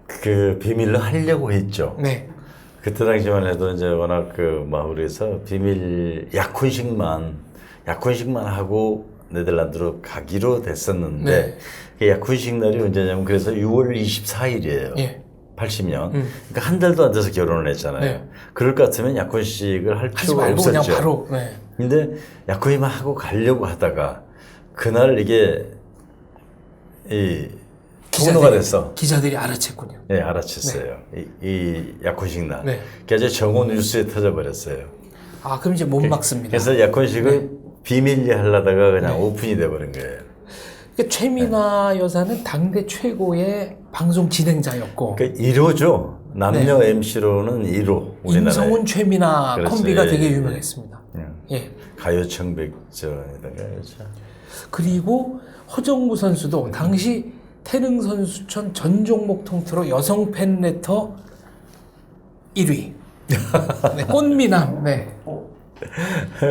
그 비밀로 하려고 했죠. 네. 그때 당시만 해도 이제 워낙 그 마을에서 비밀 약혼식만 하고 네덜란드로 가기로 됐었는데 네. 그 약혼식 날이 언제냐면 그래서 6월 24일이에요. 예. 80년. 그러니까 한 달도 안 돼서 결혼을 했잖아요. 네. 그럴 것 같으면 약혼식을 할 하지 필요가 말고 없었죠. 그냥 바로. 네. 근데 약혼식만 하고 가려고 하다가 그날 이게 폭로가 됐어. 기자들이 알아챘군요. 네, 알아챘어요. 이 약혼식 날. 네. 그래서 정오 뉴스에 터져버렸어요. 그럼 이제 못 막습니다. 그래서 약혼식을 비밀리 하려다가 그냥 네. 오픈이 돼버린 거예요. 그러니까 최민아 여사는 당대 최고의 방송 진행자였고 그러니까 1호죠. 남녀 MC로는 1호. 우리나라에. 임성훈 최민아 그렇죠. 콤비가 예, 되게 예. 유명했습니다. 예. 가요청백전에다가 그렇죠. 그리고 허정무 선수도 당시 태릉 선수촌 전 종목 통틀어 여성 팬레터 1위. 네, 꽃미남. 네.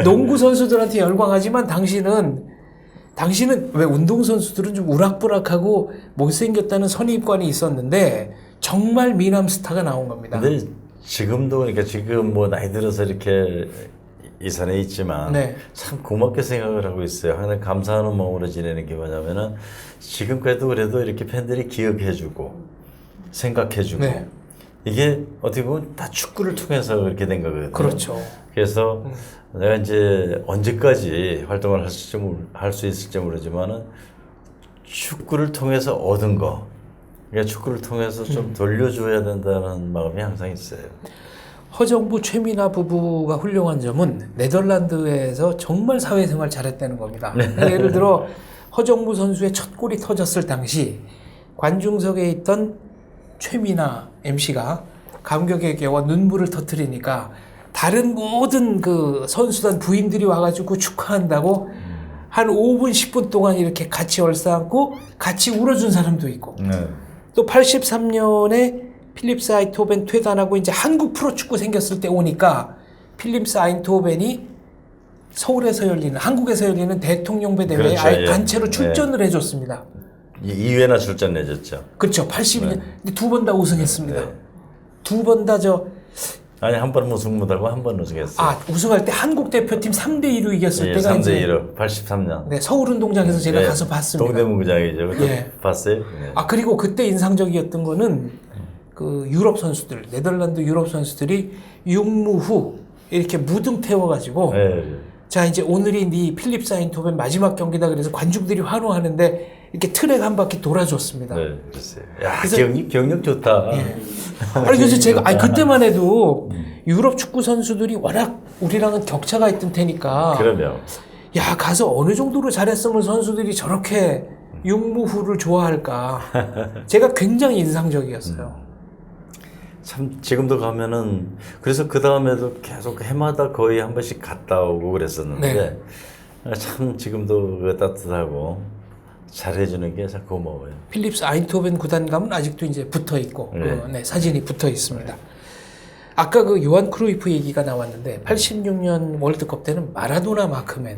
농구 선수들한테 열광하지만 당신은 왜 운동 선수들은 좀 우락부락하고 못생겼다는 선입관이 있었는데 정말 미남 스타가 나온 겁니다. 근데 지금도 그러니까 지금 뭐 나이 들어서 이렇게 이 산에 있지만 네. 참 고맙게 생각을 하고 있어요. 항상 감사하는 마음으로 지내는 게 뭐냐면은 지금까지도 그래도 이렇게 팬들이 기억해주고 생각해주고 네. 이게 어떻게 보면 다 축구를 통해서 그렇게 된 거거든요. 그렇죠. 그래서 내가 이제 언제까지 활동을 할 수 있을지 모르지만은 축구를 통해서 얻은 거, 그러니까 축구를 통해서 좀 돌려줘야 된다는 마음이 항상 있어요. 허정부 최민아 부부가 훌륭한 점은 네덜란드에서 정말 사회생활 잘했다는 겁니다. 그러니까 예를 들어 허정부 선수의 첫 골이 터졌을 당시 관중석에 있던 최민아 MC가 감격에 겨워 눈물을 터뜨리니까 다른 모든 그 선수단 부인들이 와가지고 축하한다고 한 5분, 10분 동안 이렇게 같이 얼싸안고 같이 울어준 사람도 있고 또 83년에 필립스 아인트호벤 퇴단하고 이제 한국 프로축구 생겼을 때 오니까 필립스 아인트호벤이 서울에서 열리는 한국에서 열리는 대통령배 대회에 그렇죠, 아예 예. 단체로 출전을 해줬습니다. 2회나 출전 내줬죠. 그렇죠. 82년 두 번 다 우승했습니다. 네. 두 번 다 아니 한 번 우승 못하고 한 번 우승했어요. 우승할 때 한국 대표팀 3대2로 이겼을 예, 때가 3대 이제 1로 83년. 네, 서울운동장에서 제가 가서 봤습니다. 동대문구장이죠. 그때 예. 봤어요? 네. 그리고 그때 인상적이었던 거는 그 유럽 선수들, 네덜란드 유럽 선수들이 육무 후 이렇게 무등 태워가지고 네. 자 이제 오늘이 네 필립스 아인트호벤 마지막 경기다 그래서 관중들이 환호하는데 이렇게 트랙 한 바퀴 돌아줬습니다. 네, 글쎄요. 야, 그래서- 경력 좋다. 아니 그래서 제가 그때만 해도 유럽 축구 선수들이 워낙 우리랑은 격차가 있던 테니까 그러면 야 가서 어느 정도로 잘했으면 선수들이 저렇게 육무후를 좋아할까 제가 굉장히 인상적이었어요. 참 지금도 가면은 그래서 그 다음에도 계속 해마다 거의 한 번씩 갔다 오고 그랬었는데 참 지금도 그 따뜻하고 잘해주는 게 참 고마워요. 필립스 아인트호벤 구단 가면 아직도 이제 붙어 있고 네. 사진이 붙어 있습니다. 아까 그 요한 크루이프 얘기가 나왔는데 86년 월드컵 때는 마라도나 마크맨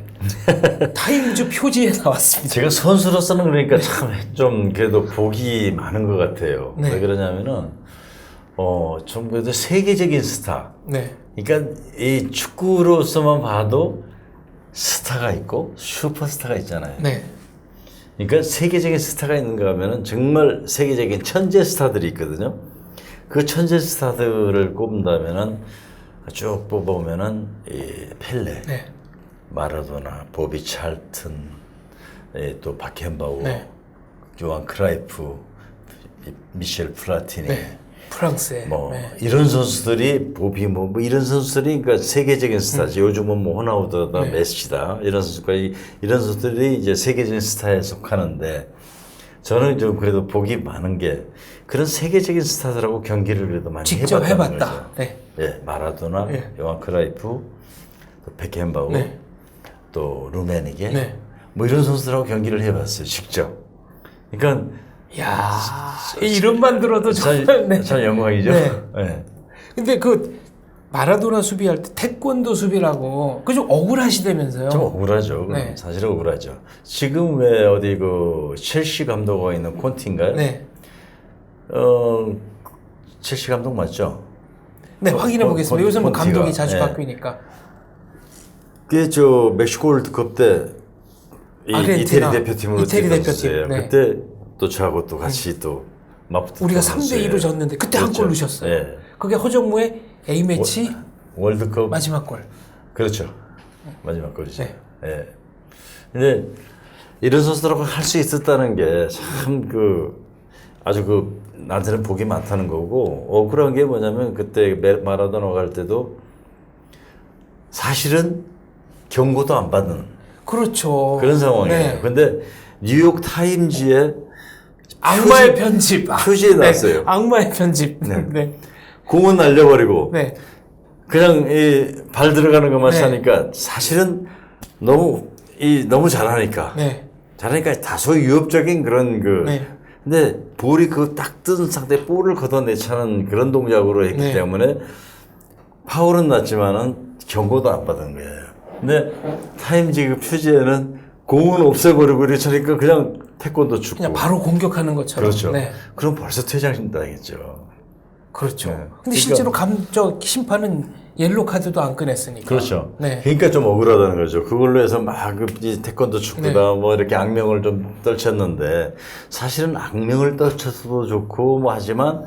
타임즈 표지에 나왔습니다. 제가 선수로서는 그러니까 참 좀 그래도 복이 많은 것 같아요. 네. 왜 그러냐면은 좀 그래도 세계적인 스타. 네. 그러니까 이 축구로서만 봐도 스타가 있고 슈퍼스타가 있잖아요. 네. 그러니까 세계적인 스타가 있는가 하면은 정말 세계적인 천재 스타들이 있거든요. 그 천재 스타들을 꼽는다면은 쭉 뽑아보면은 이 펠레, 네. 마라도나, 보비 찰튼, 또 바켄바우어, 네. 요한 크라이프, 미셸 플라티니, 네. 프랑스에 뭐 네. 이런 선수들이 보비 뭐 이런 선수들이 그러니까 세계적인 스타지. 요즘은 뭐 호나우드다, 네. 메시다 이런 선수까지 이런 선수들이 이제 세계적인 스타에 속하는데 저는 좀 그래도 복이 많은 게 그런 세계적인 스타들하고 경기를 그래도 많이 직접 해봤다는 해봤다. 거죠. 네. 예, 마라도나, 네. 요한 크라이프, 또 베켄바우, 네. 또 루메니게 네. 뭐 이런 선수들하고 경기를 해봤어요. 직접. 그러니까 야 이름만 들어도 정말 네. 참 영광이죠. 네. 네. 근데 그 마라도나 수비할 때 태권도 수비라고 그 좀 억울하시다면서요? 좀 억울하죠. 그럼 네. 사실 억울하죠. 지금 왜 어디 그 첼시 감독가 있는 콘티인가요? 네. 첼시 감독 맞죠? 네, 확인해 보겠습니다. 요새 뭐 콘티가. 감독이 자주 네. 바뀌니까. 그게 저 멕시코 월드컵 때 아르헨티나, 이태리 대표팀으로 이태리 뛰었어요. 대표팀. 네. 그때 또 저하고 또 같이 또 맞붙었던 우리가 선수예요. 3대2로 졌는데 그때 한 골 그렇죠. 넣으셨어요. 네. 그게 허정무의 A매치 월드컵 마지막 골. 그렇죠. 마지막 골이죠. 네. 예. 근데 이런 선수들하고 할 수 있었다는 게 참 그 아주 그 나한테는 복이 많다는 거고 억울한 게 뭐냐면 그때 마라도나 갈 때도 사실은 경고도 안 받는 그렇죠. 그런 상황이에요. 네. 근데 뉴욕 타임즈에 악마의 편집. 표지에 나왔어요. 악마의 편집. 네. 네. 공은 날려버리고 네. 그냥 이 발 들어가는 것만 네. 차니까 사실은 너무 잘하니까 네. 잘하니까 다소 위협적인 그런 그 네. 근데 볼이 그 딱 뜬 상태에 볼을 걷어내차는 그런 동작으로 했기 네. 때문에 파울은 났지만은 경고도 안 받은 거예요. 근데 타임지 그 표지에는 공은 없애버리고 이렇게 차니까 그냥 태권도 축구. 그냥 바로 공격하는 것처럼. 그렇죠. 네. 그럼 벌써 퇴장신다겠죠. 그렇죠. 네. 근데 그러니까- 실제로 심판은 옐로 카드도 안 꺼냈으니까. 그렇죠. 네. 그러니까 좀 억울하다는 거죠. 그걸로 해서 막 이 태권도 축구다 네. 뭐 이렇게 악명을 좀 떨쳤는데 사실은 악명을 떨쳐서도 좋고 뭐 하지만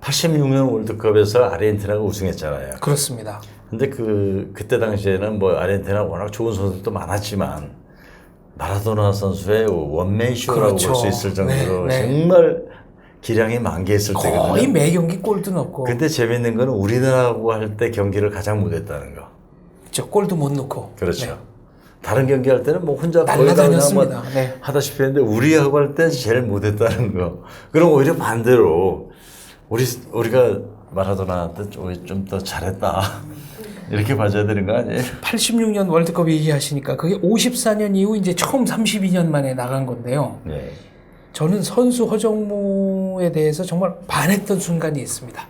86년 월드컵에서 아르헨티나가 우승했잖아요. 그렇습니다. 근데 그때 당시에는 뭐 아르헨티나 워낙 좋은 선수들도 많았지만 마라도나 선수의 원맨쇼라고 그렇죠. 볼 수 있을 정도로 네, 네. 정말 기량이 만개했을 거의 때거든요. 매 경기 골도 넣고. 근데 재밌는 거는 우리나라하고 할 때 경기를 가장 못했다는 거. 저 골도 못 넣고. 그렇죠. 네. 다른 경기 할 때는 뭐 혼자 거의 다 그냥 날라다녔습니다. 한번 네. 하다시피 했는데 우리하고 할 때 제일 못했다는 거. 그럼 오히려 반대로 우리가 마라도나한테 좀 더 잘했다. 이렇게 봐줘야 되는 거 아니에요? 86년 월드컵 얘기하시니까 그게 54년 이후 이제 처음 32년 만에 나간 건데요. 네. 저는 선수 허정무에 대해서 정말 반했던 순간이 있습니다.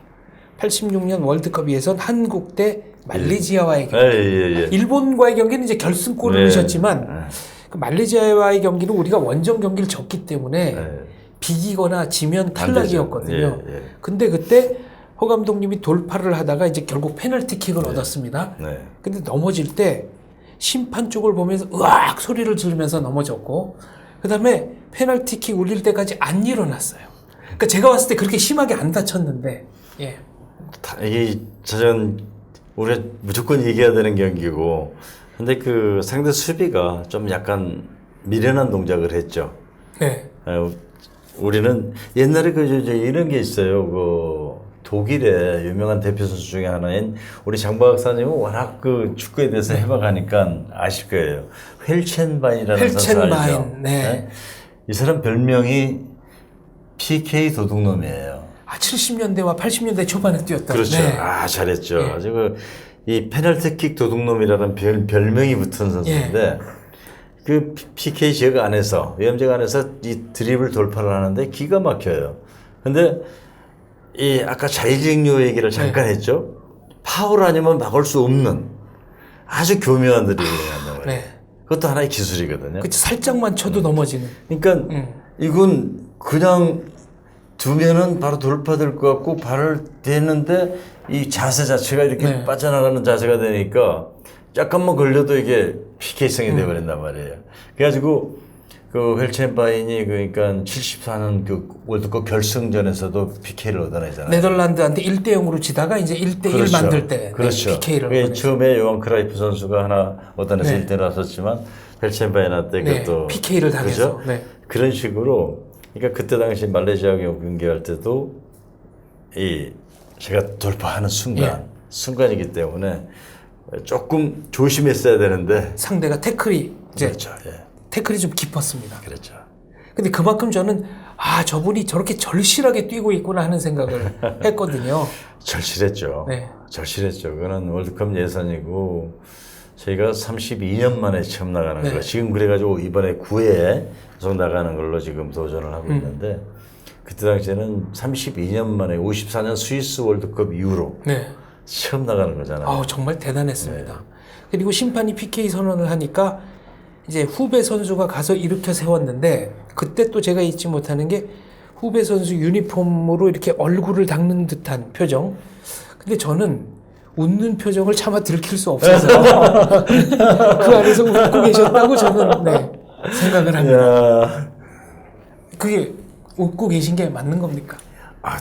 86년 월드컵 예선 한국 대 말레이시아와의 경기. 예. 일본과의 경기는 이제 결승골을 네. 넣으셨지만 그 말레이시아와의 경기는 우리가 원정 경기를 졌기 때문에 네. 비기거나 지면 안 되죠. 탈락이었거든요. 예. 근데 그때 허 감독님이 돌파를 하다가 이제 결국 페널티킥을 얻었습니다. 네. 근데 넘어질 때 심판 쪽을 보면서 으악 소리를 지르면서 넘어졌고 그다음에 페널티킥 울릴 때까지 안 일어났어요. 그러니까 제가 봤을 때 그렇게 심하게 안 다쳤는데 예. 이게 저는 우리가 무조건 이겨야 되는 경기고, 근데 그 상대 수비가 좀 약간 미련한 동작을 했죠. 네. 우리는 옛날에 이런 게 있어요. 독일의 유명한 대표 선수 중에 하나인 우리 장박 박사님은 워낙 그 축구에 대해서 해박하니까 아실 거예요. 헬첸바인이라는 선수 알죠? 네. 이 사람 별명이 PK 도둑놈이에요. 70년대와 80년대 초반에 뛰었다. 그렇죠. 네. 잘했죠. 예. 아주 이 페널티킥 도둑놈이라는 별명이 붙은 선수인데 그 PK 지역 안에서 위험지역 안에서 이 드리블 돌파를 하는데 기가 막혀요. 근데 이 아까 자유직료 얘기를 잠깐 했죠. 파울 아니면 막을 수 없는 아주 교묘한 드리블을 한단 말이에요. 네. 그것도 하나의 기술이거든요. 그 살짝만 쳐도 넘어지는. 그러니까 이건 그냥 두면은 바로 돌파될 것 같고 발을 대는데 이 자세 자체가 이렇게 네. 빠져나가는 자세가 되니까 약간만 걸려도 이게 PK성이 돼버린단 말이에요. 그래가지고 그 헬첸바인이 그러니까 74년 그 월드컵 결승전에서도 PK를 얻어내잖아요. 네덜란드한테 1대0으로 지다가 이제 1대1 만들 때 그렇죠. PK를 그게 처음에 요한 크라이프 선수가 하나 얻어내서 네. 1대1 나섰지만 헬첸바인한테 네, 그것도 PK를 당해서. 그렇죠? 네. 그런 식으로 그러니까 그때 당시 말레이시아 경기할 때도 제가 돌파하는 순간이기 때문에 조금 조심했어야 되는데 상대가 태클이 이제 그렇죠. 예. 태클이 좀 깊었습니다. 그렇죠. 근데 그만큼 저는 저분이 저렇게 절실하게 뛰고 있구나 하는 생각을 했거든요. 절실했죠. 네. 절실했죠. 그거는 월드컵 예선이고 저희가 32년 만에 처음 나가는 네. 거. 지금 그래가지고 이번에 9회 계속 나가는 걸로 지금 도전을 하고 있는데 그때 당시에는 32년 만에 54년 스위스 월드컵 이후로 네. 처음 나가는 거잖아요. 정말 대단했습니다. 네. 그리고 심판이 PK 선언을 하니까 이제 후배 선수가 가서 일으켜 세웠는데 그때 또 제가 잊지 못하는 게 후배 선수 유니폼으로 이렇게 얼굴을 닦는 듯한 표정. 근데 저는 웃는 표정을 차마 들킬 수 없어서 그 안에서 웃고 계셨다고 저는 생각을 합니다. 야. 그게 웃고 계신 게 맞는 겁니까?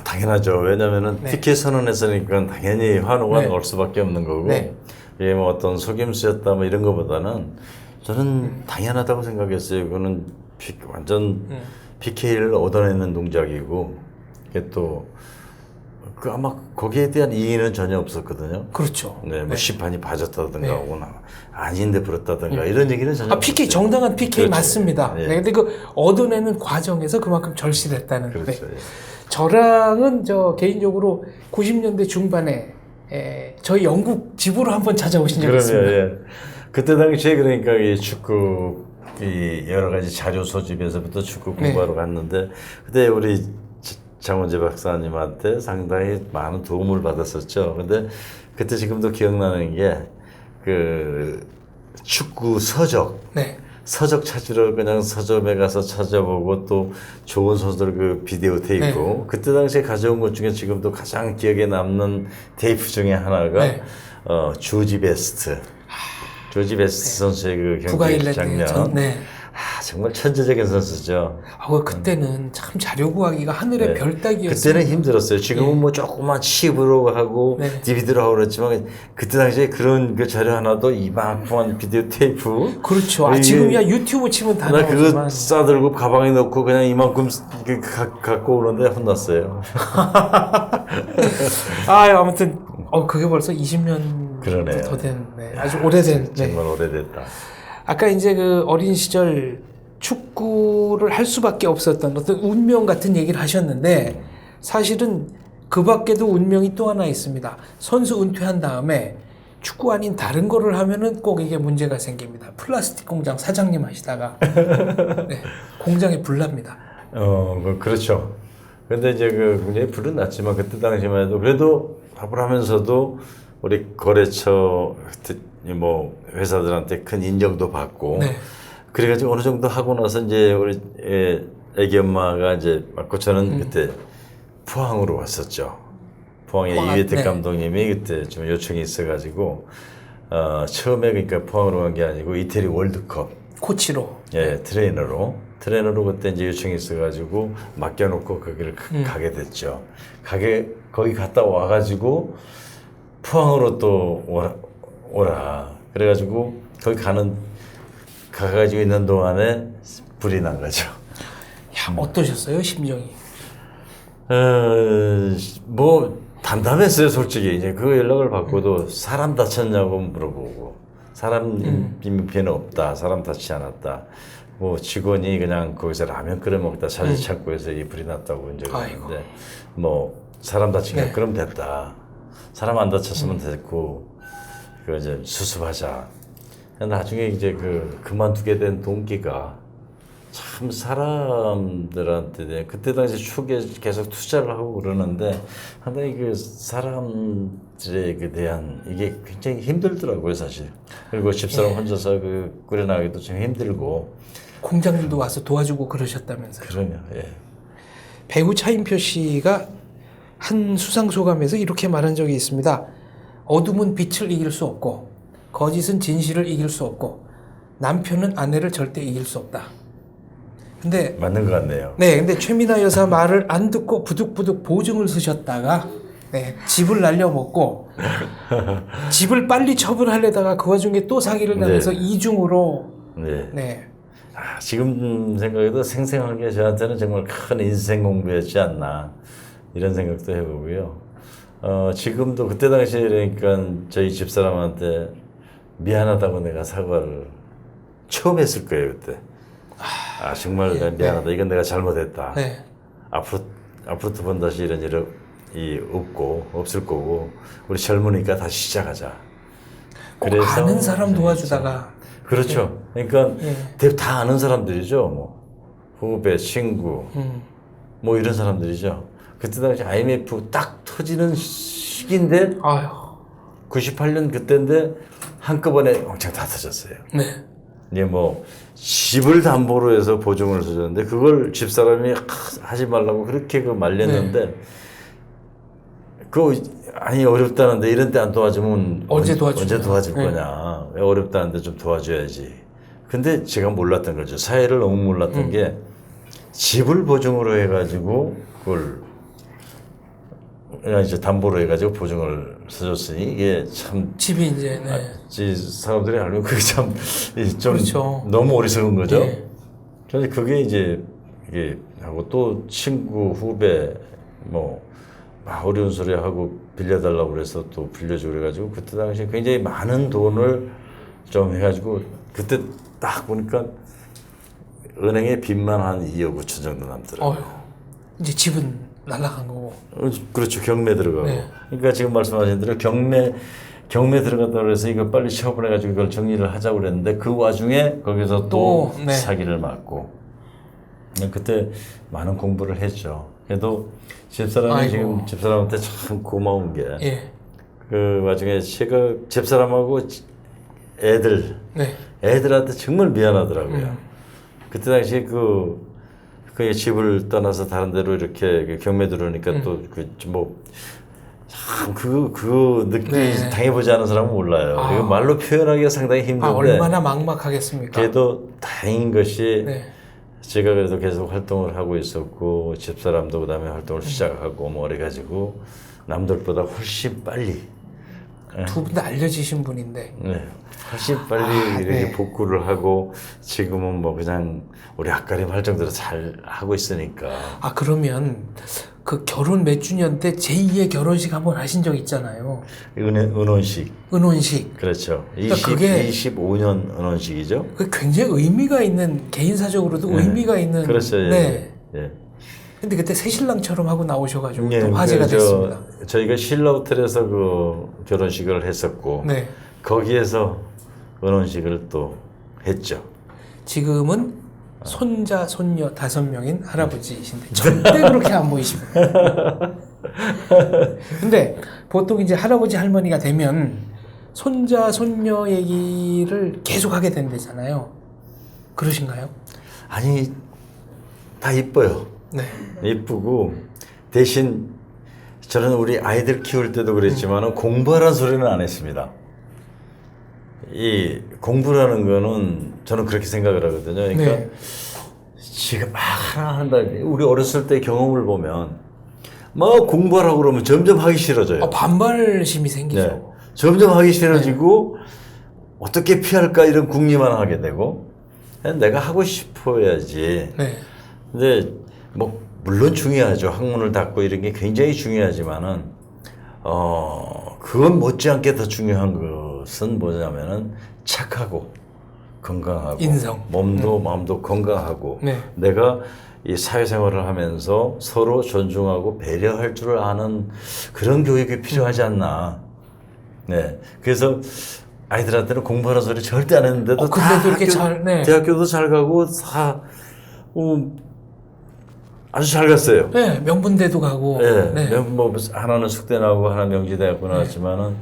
당연하죠. 왜냐면은 네. PK 선언했으니까 당연히 환호가 네. 나올 수밖에 없는 거고 네. 이게 뭐 어떤 속임수였다 뭐 이런 거보다는 저는 당연하다고 생각했어요. 이거는 완전 PK를 얻어내는 동작이고 이게 또 아마 거기에 대한 이의는 전혀 없었거든요. 그렇죠. 네, 뭐 네. 심판이 봐줬다든가 네. 오거나 아닌데 부렸다든가 이런 얘기는 전혀 PK 없었어요. 정당한 PK 그렇죠. 맞습니다. 예. 네, 근데 그 얻어내는 과정에서 그만큼 절실했다는. 그렇죠. 네. 저랑은 개인적으로 90년대 중반에 저희 영국 집으로 한번 찾아오신 적이 있습니다. 예. 그때 당시에 그러니까 이 축구 여러 가지 자료 소집에서부터 축구 공부하러 갔는데 그때 우리 장원재 박사님한테 상당히 많은 도움을 받았었죠. 근데 그때 지금도 기억나는 게 그 축구 서적. 네. 서적 찾으러 그냥 서점에 가서 찾아보고 또 좋은 선수들 그 비디오 테이프 그때 당시에 가져온 것 중에 지금도 가장 기억에 남는 테이프 중에 하나가 조지 베스트 선수의 그 경기 장면 정말 천재적인 선수죠. 그때는 참 자료 구하기가 하늘의 네. 별 따기였어요. 그때는 힘들었어요. 지금은 예. 뭐 조그만 칩으로 하고 네. DVD로 하고 그랬지만 그때 당시에 그런 그 자료 하나도 이만큼한 비디오 테이프. 그렇죠. 이게- 지금이야 유튜브 치면 다 나 그거 나오지만. 싸들고 가방에 넣고 그냥 이만큼 갖고 오는데 혼났어요. 아무튼 그게 벌써 20년 그러네요. 더 된, 아주 오래된. 네. 정말 오래됐다. 아까 이제 그 어린 시절 축구를 할 수밖에 없었던 어떤 운명 같은 얘기를 하셨는데 사실은 그 밖에도 운명이 또 하나 있습니다. 선수 은퇴한 다음에 축구 아닌 다른 거를 하면은 꼭 이게 문제가 생깁니다. 플라스틱 공장 사장님 하시다가 네, 공장에 불납니다. 그렇죠. 근데 이제 굉장히 불은 났지만 그때 당시만 해도 그래도 밥을 하면서도 우리 거래처 뭐 회사들한테 큰 인정도 받고 네. 그래가지고 어느 정도 하고 나서 이제 우리 애기 엄마가 이제 맞고 저는 그때 포항으로 왔었죠. 포항에 포항, 이회택 네. 감독님이 그때 좀 요청이 있어가지고 처음에 그러니까 포항으로 간 게 아니고 이태리 월드컵 코치로. 트레이너로 그때 이제 요청이 있어가지고 맡겨놓고 거기를 가게 됐죠. 거기 갔다 와가지고 포항으로 또 오라. 그래가지고 거기 가가지고 있는 동안에 불이 난 거죠. 야, 어떠셨어요, 심정이? 뭐 담담했어요, 솔직히. 이제 그 연락을 받고도 사람 다쳤냐고 물어보고 사람 피해는 없다, 사람 다치지 않았다. 뭐 직원이 그냥 거기서 라면 끓여 먹다 자지 창고에서 이 불이 났다고 이제 그랬는데 뭐 사람 다치니까 네. 그럼 됐다. 사람 안 다쳤으면 됐고 그 이제 수습하자. 나중에 이제 그만두게 된 동기가 참 사람들한테 그때 당시 축에 계속 투자를 하고 그러는데 상당히 그 사람들에 대한 이게 굉장히 힘들더라고요 사실. 그리고 집사람 혼자서 꾸려나가기도 좀 힘들고. 공장들도 와서 도와주고 그러셨다면서요. 그러냐. 예. 배우 차인표 씨가 한 수상 소감에서 이렇게 말한 적이 있습니다. 어둠은 빛을 이길 수 없고 거짓은 진실을 이길 수 없고 남편은 아내를 절대 이길 수 없다. 근데 맞는 것 같네요. 근데 최미나 여사 말을 안 듣고 부득부득 보증을 쓰셨다가 집을 날려먹고 집을 빨리 처분하려다가 그 와중에 또 사기를 당해서 이중으로 지금 생각해도 생생하게 저한테는 정말 큰 인생 공부였지 않나 이런 생각도 해보고요. 지금도 그때 당시에 그러니까 저희 집사람한테 미안하다고 내가 사과를 처음 했을 거예요 그때. 정말 미안하다. 이건 내가 잘못했다. 앞으로 두 번 다시 이런 일이 없을 거고 우리 젊으니까 다시 시작하자. 그래서 아는 사람 도와주다가 그렇죠. 그러니까 다 아는 사람들이죠. 뭐 후배, 친구, 뭐 이런 사람들이죠. 그때 당시 IMF 딱 터지는 시기인데 98년 그때인데 한꺼번에 엄청 다 터졌어요. 이게 뭐 집을 담보로 해서 보증을 서줬는데 그걸 집사람이 하지 말라고 그렇게 말렸는데 아니 어렵다는데 이런 때 안 도와주면 언제 도와줄 거냐. 왜 어렵다는데 좀 도와줘야지. 근데 제가 몰랐던 거죠. 사회를 너무 몰랐던 게 집을 보증으로 해가지고 그걸 그냥 이제 담보로 해가지고 보증을 서줬으니 이게 참 집이 이제 사람들이 알면 그게 참 좀 그렇죠. 너무 어리석은 거죠. 그래서 그게 이제 이게 하고 또 친구 후배 뭐 어려운 소리 하고 빌려달라고 그래서 또 빌려주고 그래가지고 그때 당시에 굉장히 많은 돈을 좀 해가지고 그때 딱 보니까 은행에 빚만 한 2억 5천 정도 남더라고요. 이제 집은 날아간 거고. 그렇죠. 경매 들어가고. 그러니까 지금 말씀하신 대로 경매 들어갔다고 해서 이거 빨리 처분해가지고 이걸 정리를 하자고 그랬는데 그 와중에 거기서 또 사기를 맞고. 그때 많은 공부를 했죠. 그래도 집사람한테 참 고마운 게 그 와중에 제가 집사람하고 애들한테 정말 미안하더라고요. 그때 당시에 그 집을 떠나서 다른 데로 이렇게 경매 들어오니까 또 뭐 참 그 느낌 네. 당해보지 않은 사람은 몰라요. 아. 이거 말로 표현하기가 상당히 힘든데. 얼마나 막막하겠습니까? 그래도 다행인 것이 네. 제가 그래도 계속 활동을 하고 있었고 집사람도 그다음에 활동을 시작하고 뭐 그래가지고 남들보다 훨씬 빨리 두 분 다 알려지신 분인데. 네, 훨씬 빨리 이렇게 네. 복구를 하고 지금은 뭐 그냥 우리 앞가림 할 정도로 잘 하고 있으니까. 아, 그러면 그 결혼 몇 주년 때 제2의 결혼식 한번 하신 적 있잖아요. 은혼식. 은혼식. 그렇죠. 그러니까 그게 25년 은혼식이죠. 그 굉장히 의미가 있는, 개인사적으로도 의미가 있는. 그렇죠. 예. 네. 예. 근데 그때 새신랑처럼 하고 나오셔가지고 예, 또 화제가 됐습니다. 저희가 신라 호텔에서 그 결혼식을 했었고 네. 거기에서 은혼식을 또 했죠. 지금은 손자, 손녀 5명인 할아버지이신데 절대 그렇게 안 보이십니다. 근데 보통 이제 할아버지 할머니가 되면 손자, 손녀 얘기를 계속 하게 된다잖아요. 그러신가요? 아니 다 이뻐요. 네. 이쁘고 대신 저는 우리 아이들 키울 때도 그랬지만 공부하라는 소리는 안 했습니다. 이 공부라는 거는 저는 그렇게 생각을 하거든요. 그러니까 네. 지금 막 하나 한다. 우리 어렸을 때 경험을 보면 뭐 공부하라고 그러면 점점 하기 싫어져요. 반발심이 생기죠. 네. 점점 하기 싫어지고 어떻게 피할까 이런 궁리만 하게 되고 내가 하고 싶어야지. 네. 근데 뭐 물론 중요하죠. 학문을 닫고 이런 게 굉장히 중요하지만은 그건 못지않게 더 중요한 것은 뭐냐면은 착하고 건강하고 인성. 몸도 마음도 건강하고 네. 내가 이 사회생활을 하면서 서로 존중하고 배려할 줄 아는 그런 교육이 필요하지 않나. 네. 그래서 아이들한테는 공부하는 소리 절대 안 했는데도 다 근데도 이렇게 잘, 네. 대학교도 잘 가고 다 아주 잘 갔어요. 네, 명분대도 가고. 네. 네. 뭐 하나는 숙대 나오고 하나 명지대학교 나왔지만은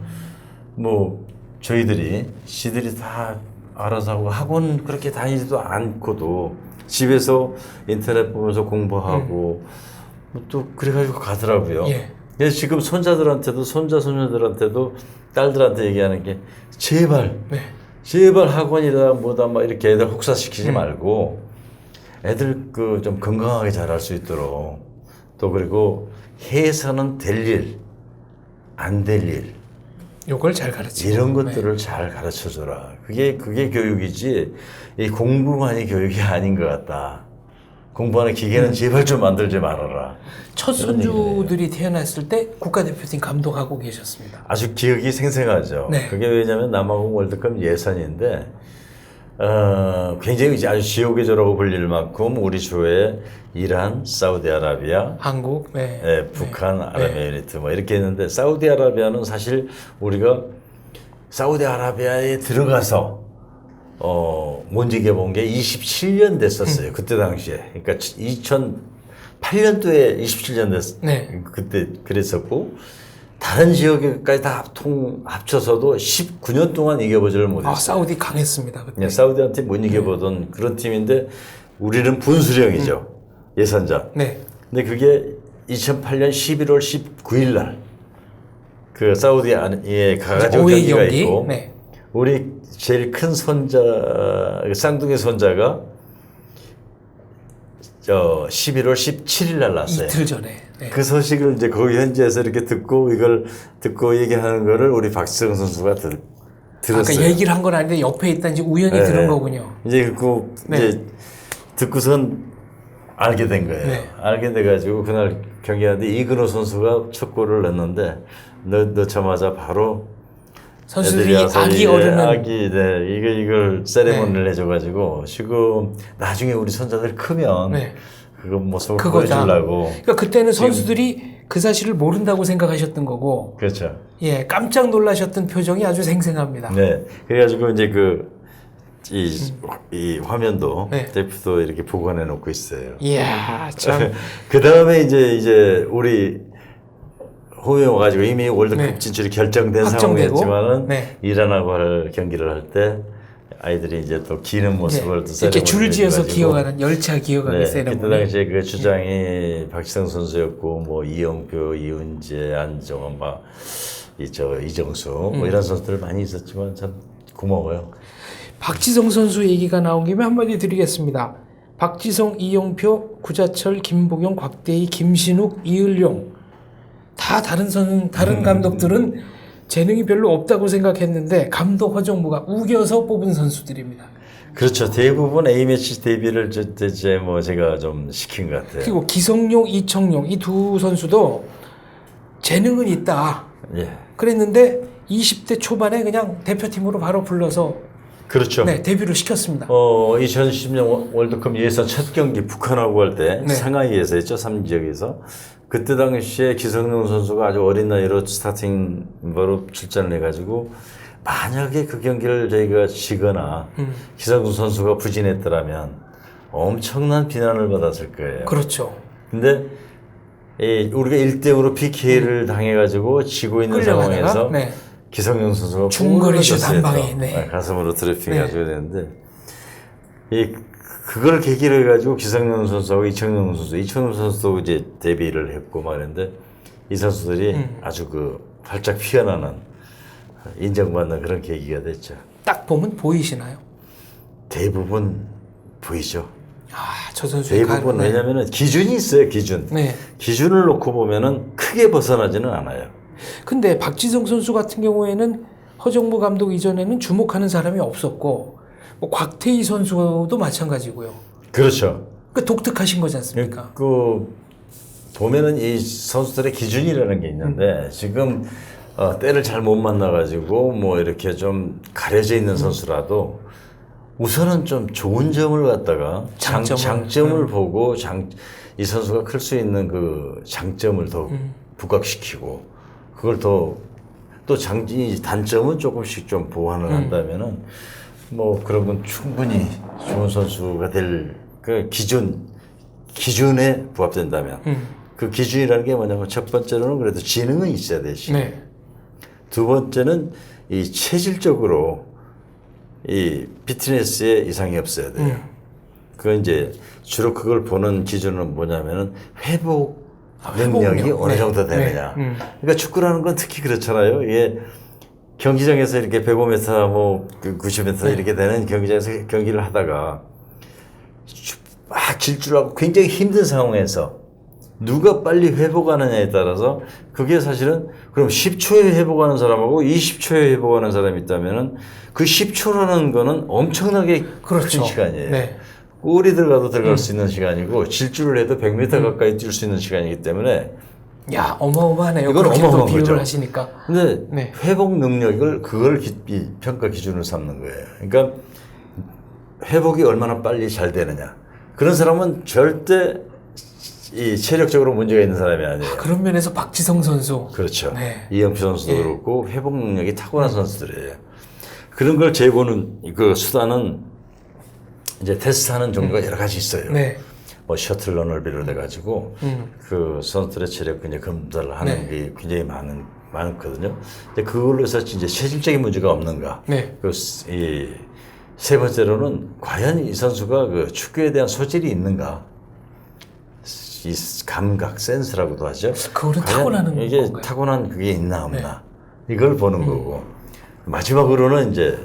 뭐 저희들이 시들이 다 알아서 하고 학원 그렇게 다니지도 않고도 집에서 인터넷 보면서 공부하고 또 그래가지고 가더라고요. 예. 그래서 지금 손자들한테도 손자 손녀들한테도 딸들한테 얘기하는 게 제발 네. 제발 학원이다 뭐다 막 이렇게 애들 혹사시키지 말고 애들 그 좀 건강하게 자랄 수 있도록 또 그리고 해서는 될 일, 안 될 일 요걸 잘 가르치고. 이런 것들을 잘 가르쳐 줘라. 그게 국이지 이 공부만이 교육이 아닌 것 같다. 공부하는 기계는 제발 좀 만들지 말아라. 첫 손주들이 태어났을 때 국가대표팀 감독하고 계셨습니다. 아주 기억이 생생하죠. 네. 그게 왜냐면 남아공 월드컵 예선인데 굉장히 이제 아주 지옥의 조라고 불릴 만큼 우리 조에 이란, 사우디아라비아, 한국, 네. 네, 북한, 아랍에미리트 뭐 이렇게 했는데 사우디아라비아는 사실 우리가 사우디아라비아에 들어가서 못 이겨본 게 27년 됐었어요. 그때 당시에. 그러니까 2008년도에 27년 됐. 네. 그때 그랬었고 다른 지역까지 다 합쳐서도 19년 동안 이겨보지를 못했어요. 사우디 강했습니다. 그때. 네, 사우디한테 못 이겨보던 그런 팀인데 우리는 분수령이죠. 예선전. 네. 근데 그게 2008년 11월 19일 날 그 사우디에 가가지고 오해 경기가 경기. 있고 네. 우리 제일 큰 손자 쌍둥이 손자가 11월 17일 날 났어요. 이틀 전에. 네. 그 소식을 이제 거기 현지에서 이렇게 듣고 이걸 듣고 얘기하는 거를 우리 박지성 선수가 들었어요. 아까 얘기를 한 건 아닌데 옆에 있다는지 우연히 들은 거군요. 이제 이제 듣고선 알게 된 거예요. 네. 알게 돼가지고 그날 경기하는데 이근호 선수가 첫 골을 넣었는데 넣자마자 바로 선수들이 와서 아기 이게 어른은 이걸 세레머니를 해줘가지고 지금 나중에 우리 손자들 크면 그거 모습을 그거다. 보여주려고. 그러니까 그때는 선수들이 그 사실을 모른다고 생각하셨던 거고, 그렇죠. 예, 깜짝 놀라셨던 표정이 아주 생생합니다. 네. 그래가지고 이제 이 화면도 대표도 이렇게 보관해 놓고 있어요. 이야, 참. 그 다음에 이제 우리 홈에 와가지고 이미 월드컵 진출이 결정된 확정되고, 상황이었지만은 이란하고 할 경기를 할 때 아이들이 이제 또 기는 모습을 또 이렇게 줄 지어서 세레모니를 기어가는 열차 기어가기 네, 세레모니. 그때 당시에 그 주장이 박지성 선수였고 뭐 이영표, 이은재, 안정환, 이정수 뭐 이런 선수들 많이 있었지만 참 고마워요. 박지성 선수 얘기가 나온 김에 한마디 드리겠습니다. 박지성, 이영표, 구자철, 김보경, 곽대희, 김신욱, 이을용 다 다른 감독들은 재능이 별로 없다고 생각했는데 감독 허정무가 우겨서 뽑은 선수들입니다. 그렇죠. 대부분 A매치 데뷔를 이제 뭐 제가 좀 시킨 것 같아요. 그리고 기성용, 이청용 이 두 선수도 재능은 있다. 예. 그랬는데 20대 초반에 그냥 대표팀으로 바로 불러서 그렇죠. 네, 데뷔를 시켰습니다. 2010년 월드컵 예선 첫 경기 북한하고 할 때 네. 상하이에서 했죠. 3지역에서. 그때 당시에 기성용 선수가 아주 어린 나이로 스타팅으로 출전을 해가지고 만약에 그 경기를 저희가 지거나 기성용 선수가 부진했더라면 엄청난 비난을 받았을 거예요. 그렇죠. 근데 우리가 1대0으로 PK를 당해가지고 지고 있는 끌려가다가, 상황에서 네. 기성용 선수가 중거리 슛 골을 한 방에, 넣었어요. 네. 가슴으로 드래핑 네. 해줘야 되는데 그걸 계기로 해가지고 기성용 선수하고 이청용 선수도 이제 데뷔를 했고 말인데 이 선수들이 아주 그 활짝 피어나는 인정받는 그런 계기가 됐죠. 딱 보면 보이시나요? 대부분 보이죠. 아, 저 선수의 대부분 네. 왜냐면은 기준이 있어요. 기준. 네. 기준을 놓고 보면은 크게 벗어나지는 않아요. 근데 박지성 선수 같은 경우에는 허정무 감독 이전에는 주목하는 사람이 없었고 뭐 곽태희 선수도 마찬가지고요. 그렇죠. 그 독특하신 거지 않습니까? 보면은 이 선수들의 기준이라는 게 있는데 지금 때를 잘 못 만나가지고 뭐 이렇게 좀 가려져 있는 선수라도 우선은 좀 좋은 점을 갖다가 장점을 보고 이 선수가 클 수 있는 그 장점을 더 부각시키고 그걸 또 단점은 조금씩 좀 보완을 한다면은 뭐 그런 건 충분히 좋은 선수가 될 그 기준에 부합된다면 그 기준이라는 게 뭐냐면 첫 번째로는 그래도 지능은 있어야 되시. 네. 두 번째는 이 체질적으로 이 피트니스에 이상이 없어야 돼요. 그건 이제 주로 그걸 보는 기준은 뭐냐면은 회복 능력이 어느 정도 되느냐. 그러니까 축구라는 건 특히 그렇잖아요. 이게 경기장에서 이렇게 105m 뭐 90m 이렇게 되는 경기장에서 경기를 하다가 막 질주하고 굉장히 힘든 상황에서 누가 빨리 회복하느냐에 따라서 그게 사실은 그럼 10초에 회복하는 사람하고 20초에 회복하는 사람이 있다면은 그 10초라는 거는 엄청나게 그렇죠. 큰 시간이에요. 네. 골이 들어가도 들어갈 수 있는 시간이고 질주를 해도 100m 가까이 뛸 수 있는 시간이기 때문에 야, 어마어마하네요. 이건 그렇게 또 어마어마한 비유를 거죠. 하시니까. 근데 네. 회복 능력을 그걸 평가 기준으로 삼는 거예요. 그러니까 회복이 얼마나 빨리 잘 되느냐. 그런 사람은 절대 이 체력적으로 문제가 있는 사람이 아니에요. 그런 면에서 박지성 선수. 그렇죠. 네. 이영표 선수도 그렇고 회복 능력이 타고난 선수들이에요. 그런 걸 재보는 그 수단은 이제 테스트하는 종류가 여러 가지 있어요. 네. 뭐 셔틀런을 비롯해 가지고 그 선수들의 체력 이제 검사를 하는 게 굉장히 많거든요. 근데 그걸로 해서 이제 체질적인 문제가 없는가. 네. 이 세 번째로는 과연 이 선수가 그 축구에 대한 소질이 있는가. 이 감각, 센스라고도 하죠. 그거는 과연 타고나는 이게 건가요? 타고난 그게 있나 없나. 이걸 보는 거고. 마지막으로는 이제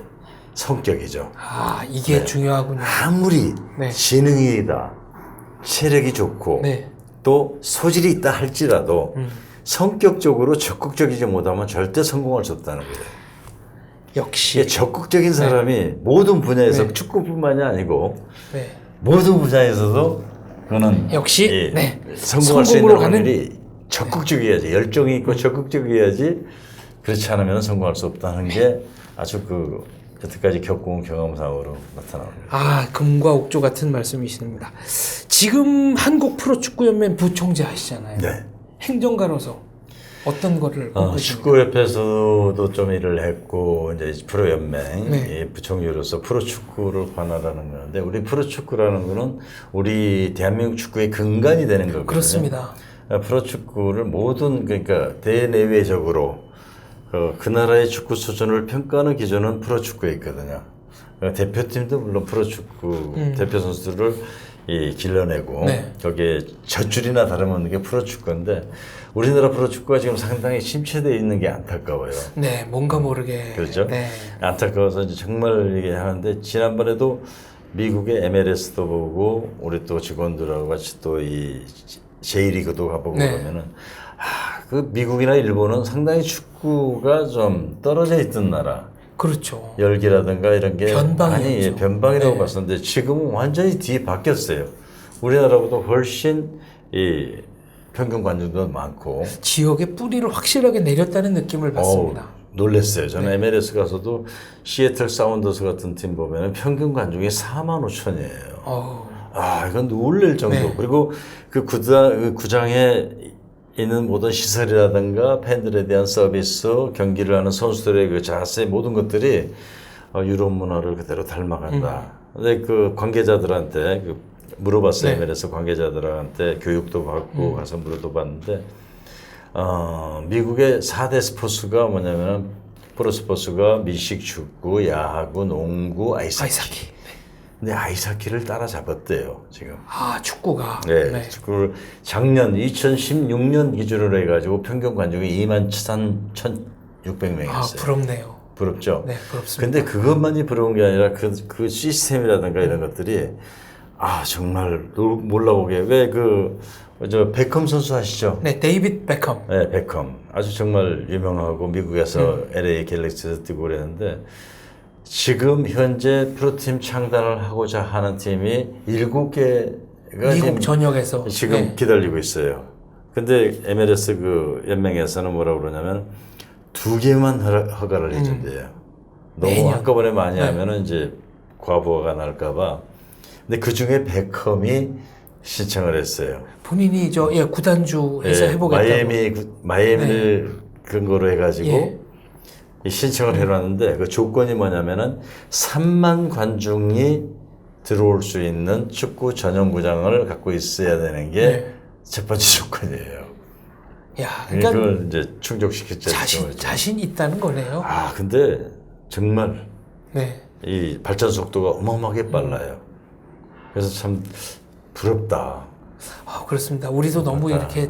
성격이죠. 아, 이게 중요하군요. 아무리 네. 지능이다, 체력이 좋고 네. 또 소질이 있다 할지라도 성격적으로 적극적이지 못하면 절대 성공할 수 없다는 거예요. 역시. 이게 적극적인 사람이 모든 분야에서 네. 축구뿐만이 아니고 네. 모든 분야에서도 그거는 역시 네. 성공할 수 성공으로 있는 가는 확률이 적극적이어야지, 열정이 있고 적극적이어야지. 그렇지 않으면 성공할 수 없다는 게 아주 그 여태까지 겪어온 경험상으로 나타납니다. 아, 금과 옥조 같은 말씀이십니다. 지금 한국 프로축구연맹 부총재 하시잖아요. 네. 행정가로서 어떤 거를 꿈꾸십니까? 축구협회에서도 좀 일을 했고 이제 프로연맹 네. 부총리로서 프로축구를 관할하는 건데 우리 프로축구라는 거는 우리 대한민국 축구의 근간이 되는 거거든요. 그렇습니다. 프로축구를 모든 그러니까 대내외적으로 그 나라의 축구 수준을 평가하는 기준은 프로축구에 있거든요. 대표팀도 물론 프로축구 대표 선수들을 길러내고 네. 거기에 젖줄이나 다름없는 게 프로축구인데 우리나라 프로축구가 지금 상당히 침체되어 있는 게 안타까워요. 네, 뭔가 모르게. 그렇죠? 네. 안타까워서 이제 정말 이게 하는데 지난번에도 미국의 MLS도 보고 우리 또 직원들하고 같이 또 이 J리그도 가보고 네. 그러면은 그 미국이나 일본은 상당히 축구가 좀 떨어져 있던 나라. 그렇죠. 열기라든가 이런 게 변방이었죠. 많이 변방이라고 네. 봤었는데 지금은 완전히 뒤에 바뀌었어요. 우리나라보다 훨씬 이 평균 관중도 많고 지역의 뿌리를 확실하게 내렸다는 느낌을 받습니다. 놀랬어요. 저는 네. MLS 가서도 시애틀 사운더스 같은 팀 보면 평균 관중이 4만 5천이에요. 이건 놀랄 정도. 네. 그리고 그 구장에 있는 모든 시설이라든가 팬들에 대한 서비스, 경기를 하는 선수들의 그 자세 모든 것들이 유럽 문화를 그대로 닮아간다. 근데 그 관계자들한테 물어봤어요. 네. MLS 관계자들한테 교육도 받고 가서 물어봤는데 미국의 4대 스포츠가 뭐냐면 프로스포츠가 미식 축구, 야구, 농구, 아이스하키. 근데 아이스하키를 따라잡았대요 지금. 축구가. 네, 축구를 작년 2016년 기준으로 해가지고 평균 관중이 21,600명이었어요. 부럽네요. 부럽죠. 네, 부럽습니다. 근데 그것만이 부러운 게 아니라 그 시스템이라든가 이런 것들이 정말 몰라보게 왜 저 베컴 선수 아시죠? 네, 데이빗 베컴. 네, 베컴 아주 정말 유명하고 미국에서 LA 갤럭시에서 뛰고 그랬는데 지금 현재 프로팀 창단을 하고자 하는 팀이 7개가 미국 전역에서 지금 네. 기다리고 있어요. 근데 MLS 그 연맹에서는 뭐라고 그러냐면 2개만 허가를 해준대요. 너무 매년. 한꺼번에 많이 네. 하면은 이제 과부하가 날까봐. 근데 그 중에 베컴이 신청을 했어요. 본인이 구단주에서 해보겠다고. 마이애미를 근거로 해가지고 예. 이 신청을 해놨는데 그 조건이 뭐냐면은 3만 관중이 들어올 수 있는 축구 전용구장을 갖고 있어야 되는 게 첫 번째 조건이에요. 그러니까 그걸 이제 충족시켰죠. 자신 있다는 거네요. 근데 정말 네. 이 발전 속도가 어마어마하게 빨라요. 그래서 참 부럽다. 그렇습니다. 우리도 너무 이렇게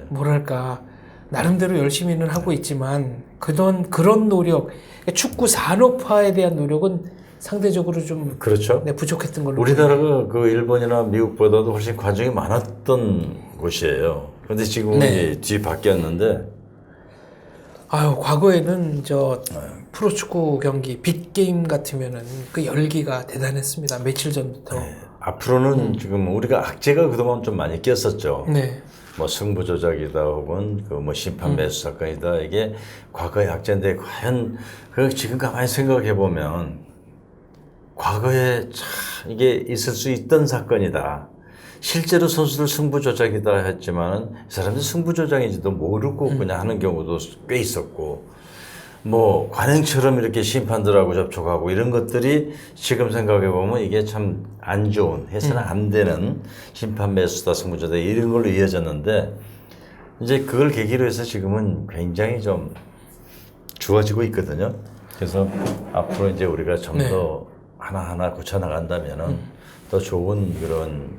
뭐랄까 나름대로 열심히는 하고 있지만 그런 노력, 축구 산업화에 대한 노력은 상대적으로 좀 그렇죠. 부족했던 걸로. 우리나라가 그 일본이나 미국보다도 훨씬 관중이 많았던 곳이에요. 그런데 지금은 네. 뒤 바뀌었는데. 과거에는 프로축구 경기 빅게임 같으면은 그 열기가 대단했습니다. 며칠 전부터. 네. 앞으로는 지금 우리가 악재가 그동안 좀 많이 꼈었죠. 네. 뭐 승부 조작이다 혹은 심판 매수 사건이다 이게 과거의 악재인데 과연 지금 가만히 생각해 보면 과거에 참 이게 있을 수 있던 사건이다. 실제로 선수들 승부 조작이다 했지만은 사람들이 승부 조작인지도 모르고 그냥 하는 경우도 꽤 있었고 뭐 관행처럼 이렇게 심판들하고 접촉하고 이런 것들이 지금 생각해 보면 이게 참 안 좋은 해서는 안 되는 심판 매수다 승부 조작 이런 걸로 이어졌는데 이제 그걸 계기로 해서 지금은 굉장히 좀 좋아지고 있거든요. 그래서 앞으로 이제 우리가 좀 더 하나하나 고쳐 나간다면은 더 좋은 그런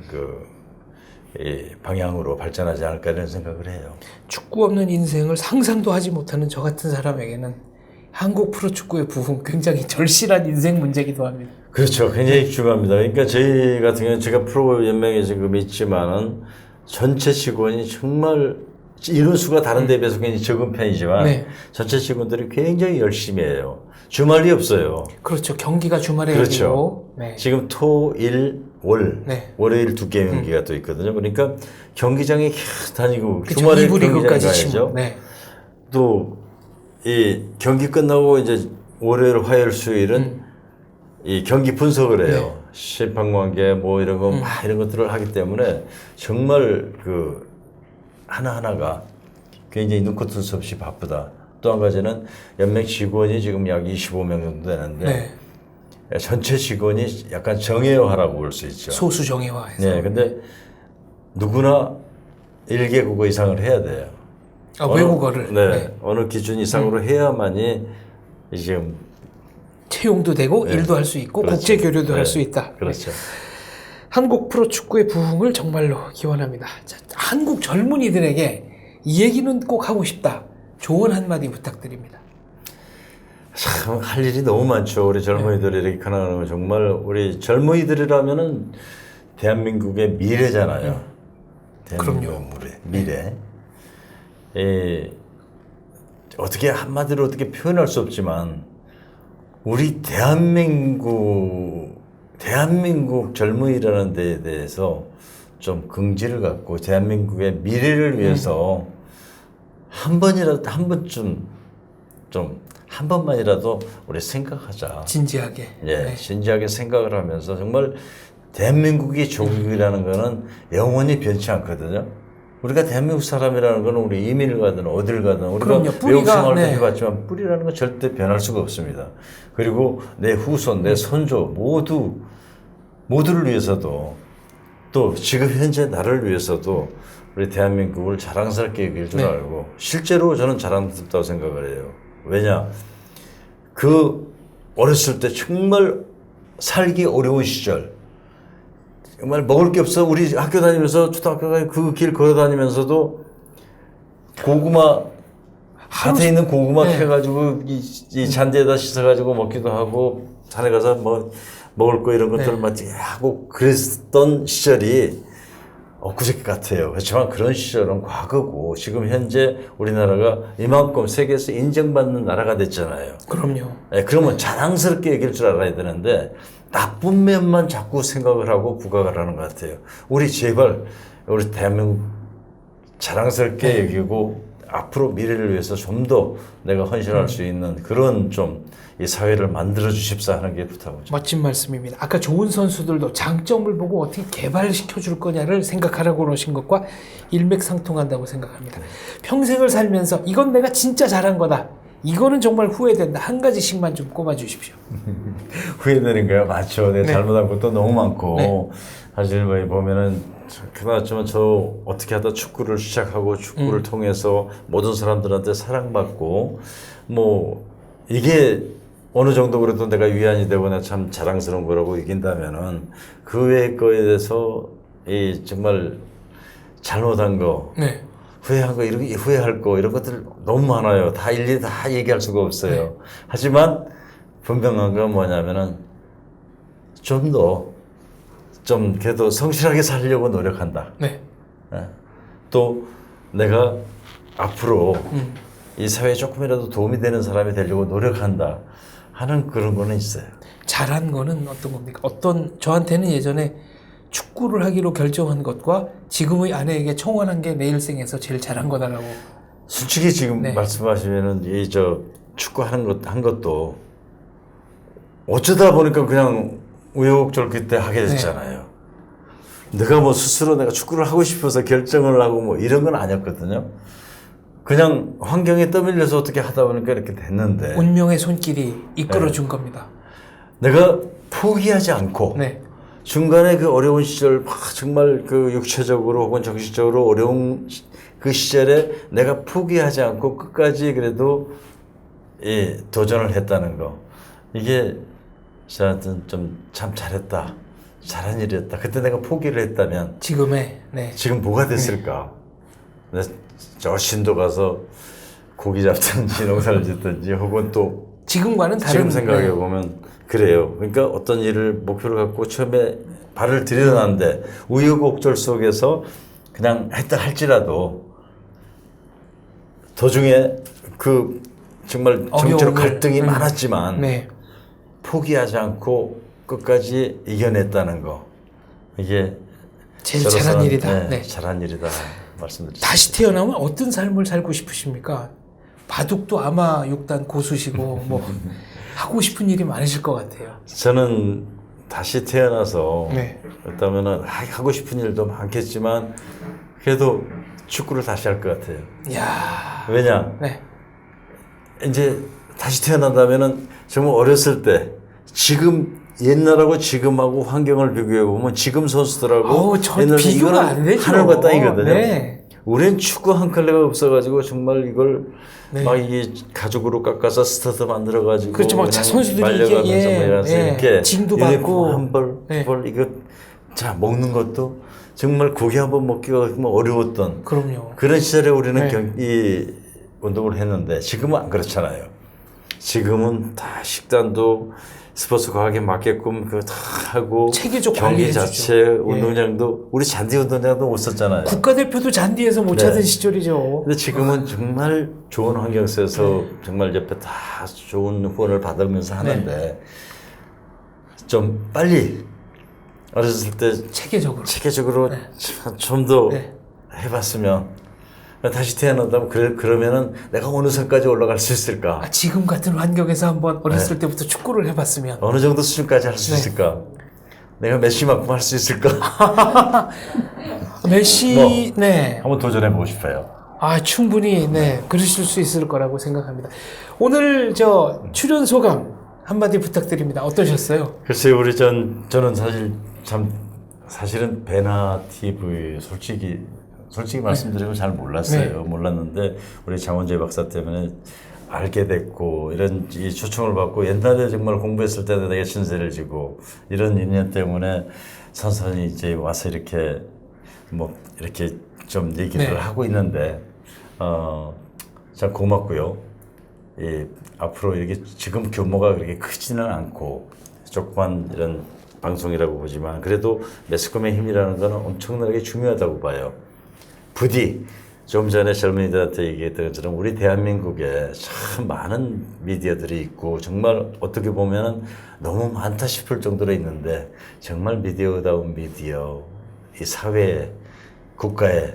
이 방향으로 발전하지 않을까 이런 생각을 해요. 축구 없는 인생을 상상도 하지 못하는 저 같은 사람에게는 한국 프로축구의 부흥 굉장히 절실한 인생 문제이기도 합니다. 그렇죠. 굉장히 중요합니다. 그러니까 저희 같은 경우는 제가 프로 연맹에 지금 있지만은 전체 직원이 정말 인원수가 다른 데 비해서 굉장히 적은 편이지만 전체 직원들이 굉장히 열심히 해요. 주말이 없어요. 그렇죠. 경기가 주말에 그렇죠. 열리고 지금 토, 일, 월, 월요일 2개 경기가 또 있거든요. 그러니까 경기장에 계속 다니고 주말에 경기장 가야죠. 또 이 경기 끝나고 이제 월요일, 화요일, 수요일은 이 경기 분석을 해요. 심판 관계 뭐 이런 거 막 이런 것들을 하기 때문에 정말 하나하나가 굉장히 눈코 뜰 수 없이 바쁘다. 또 한 가지는 연맹 직원이 지금 약 25명 정도 되는데 전체 직원이 약간 정예화라고 볼 수 있죠. 소수 정예화해서. 네, 근데 누구나 1개 국어 이상을 해야 돼요. 외국어를. 어느 기준 이상으로 해야만이 지금 채용도 되고 네. 일도 할 수 있고 그렇죠. 국제 교류도 네. 할 수 있다. 그렇죠. 한국 프로축구의 부흥을 정말로 기원합니다. 자, 한국 젊은이들에게 이 얘기는 꼭 하고 싶다. 조언 한마디 부탁드립니다. 참 할 일이 너무 많죠. 우리 젊은이들이 이렇게 커나가는 정말 우리 젊은이들이라면은 대한민국의 미래잖아요. 대한민국의 미래. 어떻게 한마디로 어떻게 표현할 수 없지만 우리 대한민국 젊은이라는 데에 대해서 좀 긍지를 갖고 대한민국의 미래를 위해서 한 번이라도 한 번쯤 한 번만이라도 우리 생각하자. 진지하게. 예, 네. 진지하게 생각을 하면서 정말 대한민국이 조국이라는 거는 영원히 변치 않거든요. 우리가 대한민국 사람이라는 거는 우리 이민을 가든 어딜 가든 우리가 그럼요. 외국 뿌리가, 생활도 네. 해봤지만 뿌리라는 건 절대 변할 수가 없습니다. 그리고 내 후손, 내 손조 모두를 위해서도 또 지금 현재 나를 위해서도 우리 대한민국을 자랑스럽게 여길 줄 네. 알고 실제로 저는 자랑스럽다고 생각을 해요. 왜냐? 그 어렸을 때 정말 살기 어려운 시절 정말 먹을 게 없어. 우리 학교 다니면서 초등학교 가서 그 길 걸어 다니면서도 고구마 밭에 있는 고구마 네. 캐가지고 이 잔디에다 씻어가지고 먹기도 하고 산에 가서 뭐 먹을 거 이런 것들을 막 하고 그랬던 시절이 엊그저께 같아요. 그렇지만 그런 시절은 과거고 지금 현재 우리나라가 이만큼 세계에서 인정받는 나라가 됐잖아요. 그럼요. 네, 그러면 자랑스럽게 얘기할 줄 알아야 되는데 나쁜 면만 자꾸 생각을 하고 부각을 하는 것 같아요. 우리 제발 우리 대한민국 자랑스럽게 여기고 앞으로 미래를 위해서 좀 더 내가 헌신할 수 있는 그런 좀 이 사회를 만들어 주십사 하는 게 부탁이죠. 멋진 말씀입니다. 아까 좋은 선수들도 장점을 보고 어떻게 개발시켜 줄 거냐를 생각하라고 그러신 것과 일맥상통한다고 생각합니다. 평생을 살면서 이건 내가 진짜 잘한 거다. 이거는 정말 후회된다. 한 가지씩만 좀 꼽아 주십시오. 후회되는 거야 맞죠. 내가 네. 잘못한 것도 너무 많고 네. 사실 뭐 보면은 그나저나 저 어떻게 하다 축구를 시작하고 축구를 통해서 모든 사람들한테 사랑받고 뭐 이게 어느 정도 그래도 내가 위안이 되고 내가 참 자랑스러운 거라고 이긴다면은 그 외의 거에 대해서 이 정말 잘못한 거 네. 후회한 거, 이렇게 후회할 거, 이런 것들 너무 많아요. 다 일일이 다 얘기할 수가 없어요. 네. 하지만 분명한 건 뭐냐면은 좀 그래도 성실하게 살려고 노력한다. 네. 예. 또 내가 앞으로 이 사회에 조금이라도 도움이 되는 사람이 되려고 노력한다 하는 그런 거는 있어요. 잘한 거는 어떤 겁니까? 저한테는 예전에 축구를 하기로 결정한 것과 지금의 아내에게 청혼한 게 내 일생에서 제일 잘한 거다라고. 솔직히 지금 네. 말씀하시면은 축구 한 것도 어쩌다 보니까 그냥 우여곡절 그때 하게 됐잖아요. 내가 뭐 스스로 내가 축구를 하고 싶어서 결정을 하고 뭐 이런 건 아니었거든요. 그냥 환경에 떠밀려서 어떻게 하다 보니까 이렇게 됐는데 운명의 손길이 이끌어 준 겁니다. 내가 포기하지 않고 네. 중간에 그 어려운 시절 정말 그 육체적으로 혹은 정신적으로 어려운 그 시절에 내가 포기하지 않고 끝까지 그래도 도전을 했다는 거 이게 저한테는 좀 참 잘했다. 잘한 일이었다. 그때 내가 포기를 했다면 네. 지금 뭐가 됐을까? 저 신도 가서 고기 잡든지 농사를 짓든지 혹은 또 지금과는 다른. 지금 생각해 보면 그래요. 그러니까 어떤 일을 목표를 갖고 처음에 발을 들여놨는데 우여곡절 속에서 그냥 했다 할지라도 도중에 그 정말 정치로 갈등이 많았지만 네. 포기하지 않고 끝까지 이겨냈다는 거 이게 제일 잘한 일이다. 네, 네. 잘한 일이다 말씀드리죠. 다시 태어나면 어떤 삶을 살고 싶으십니까? 바둑도 아마 6단 고수시고 뭐 하고 싶은 일이 많으실 것 같아요. 저는 다시 태어나서 네. 그렇다면은 하고 싶은 일도 많겠지만 그래도 축구를 다시 할 것 같아요. 이야. 왜냐? 네. 이제 다시 태어난다면은 정말 어렸을 때 지금 옛날하고 지금하고 환경을 비교해 보면 지금 선수들하고 저 옛날 비교가 안 되죠. 하늘과 땅이거든요. 네. 우린 축구 한 칼레가 없어가지고 정말 이걸 네. 막 이게 가죽으로 깎아서 스타트 만들어가지고 그렇죠. 막 선수들이 말려가면서 이게, 뭐 이래서 예, 이렇게 징도 유니폼 받고. 한 벌, 네. 두 벌 이거 자 먹는 것도 정말 고기 한 번 먹기가 정말 어려웠던 그럼요. 그런 시절에 우리는 네. 이 운동을 했는데 지금은 안 그렇잖아요. 지금은 다 식단도 스포츠 과학에 맞게끔 그거 다 하고 체계적 경기 관리해주죠. 자체 운동장도 우리 잔디 운동장도 못 썼잖아요. 국가대표도 잔디에서 못 네. 찾은 시절이죠. 근데 지금은 정말 좋은 환경 속에서 정말 옆에 다 좋은 후원을 받으면서 하는데 좀 빨리 어렸을 때 체계적으로. 체계적으로 좀 더 네. 해봤으면 다시 태어난다면 그러면은 내가 어느 선까지 올라갈 수 있을까? 아, 지금 같은 환경에서 한번 어렸을 때부터 축구를 해봤으면 어느 정도 수준까지 할 수 네. 있을까? 내가 메시만큼 할 수 있을까? 메시 뭐. 네. 한번 도전해 보고 싶어요. 아, 충분히 네 그러실 수 있을 거라고 생각합니다. 오늘 저 출연 소감 한마디 부탁드립니다. 어떠셨어요? 글쎄요, 저는 사실은 배나 TV 솔직히 말씀드리면 잘 몰랐어요. 몰랐는데 우리 장원재 박사 때문에 알게 됐고 이런 이 초청을 받고 옛날에 정말 공부했을 때는 되게 신세를 지고 이런 인연 때문에 선선히 이제 와서 이렇게 뭐 이렇게 좀 얘기를 하고 있는데 참 고맙고요. 앞으로 이렇게 지금 규모가 그렇게 크지는 않고 조그만 이런 방송이라고 보지만 그래도 매스컴의 힘이라는 거는 엄청나게 중요하다고 봐요. 부디 좀 전에 젊은이들한테 얘기했던 것처럼 우리 대한민국에 참 많은 미디어들이 있고 정말 어떻게 보면 너무 많다 싶을 정도로 있는데 정말 미디어다운 미디어, 이 사회에, 국가에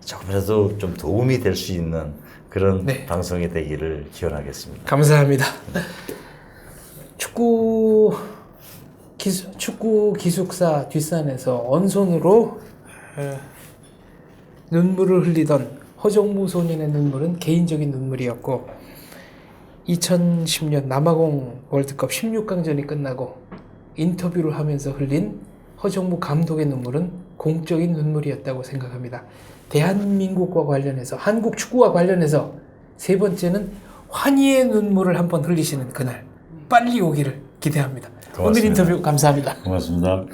조금이라도 좀 도움이 될 수 있는 그런 방송이 되기를 기원하겠습니다. 감사합니다. 축구 기숙사 뒷산에서 언손으로 눈물을 흘리던 허정무 소년의 눈물은 개인적인 눈물이었고 2010년 남아공 월드컵 16강전이 끝나고 인터뷰를 하면서 흘린 허정무 감독의 눈물은 공적인 눈물이었다고 생각합니다. 대한민국과 관련해서 한국 축구와 관련해서 세 번째는 환희의 눈물을 한번 흘리시는 그날 빨리 오기를 기대합니다. 고맙습니다. 오늘 인터뷰 감사합니다. 고맙습니다.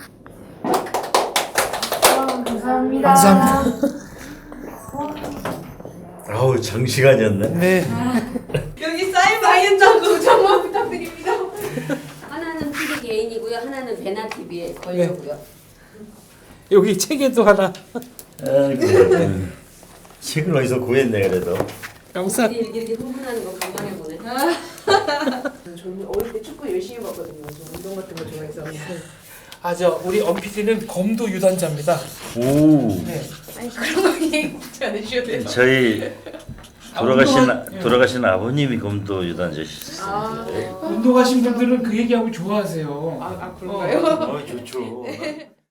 감사합니다. 아우 장시간이었네. 네. 여기 사인도 정말 부탁드립니다. 하나는 TV 개인이고요. 하나는 베나 TV에 걸려고요. 여기 책에도 하나. 책을 어디서 구했네 그래도. 감사합니다. 이렇게 흥분하는 거 간만에 보네. 저는 어릴 때 축구 열심히 봤거든요. 저 운동 같은 거 좋아해서. 아, 저 우리 엄PD는 검도 유단자입니다. 오. 네. 아니 그런 거 얘기하지 않으셔도 돼요. 저희 돌아가신 아버님이 검도 유단자시셨어요. 운동하신 분들은 그 얘기하고 좋아하세요. 그런가요? 좋죠.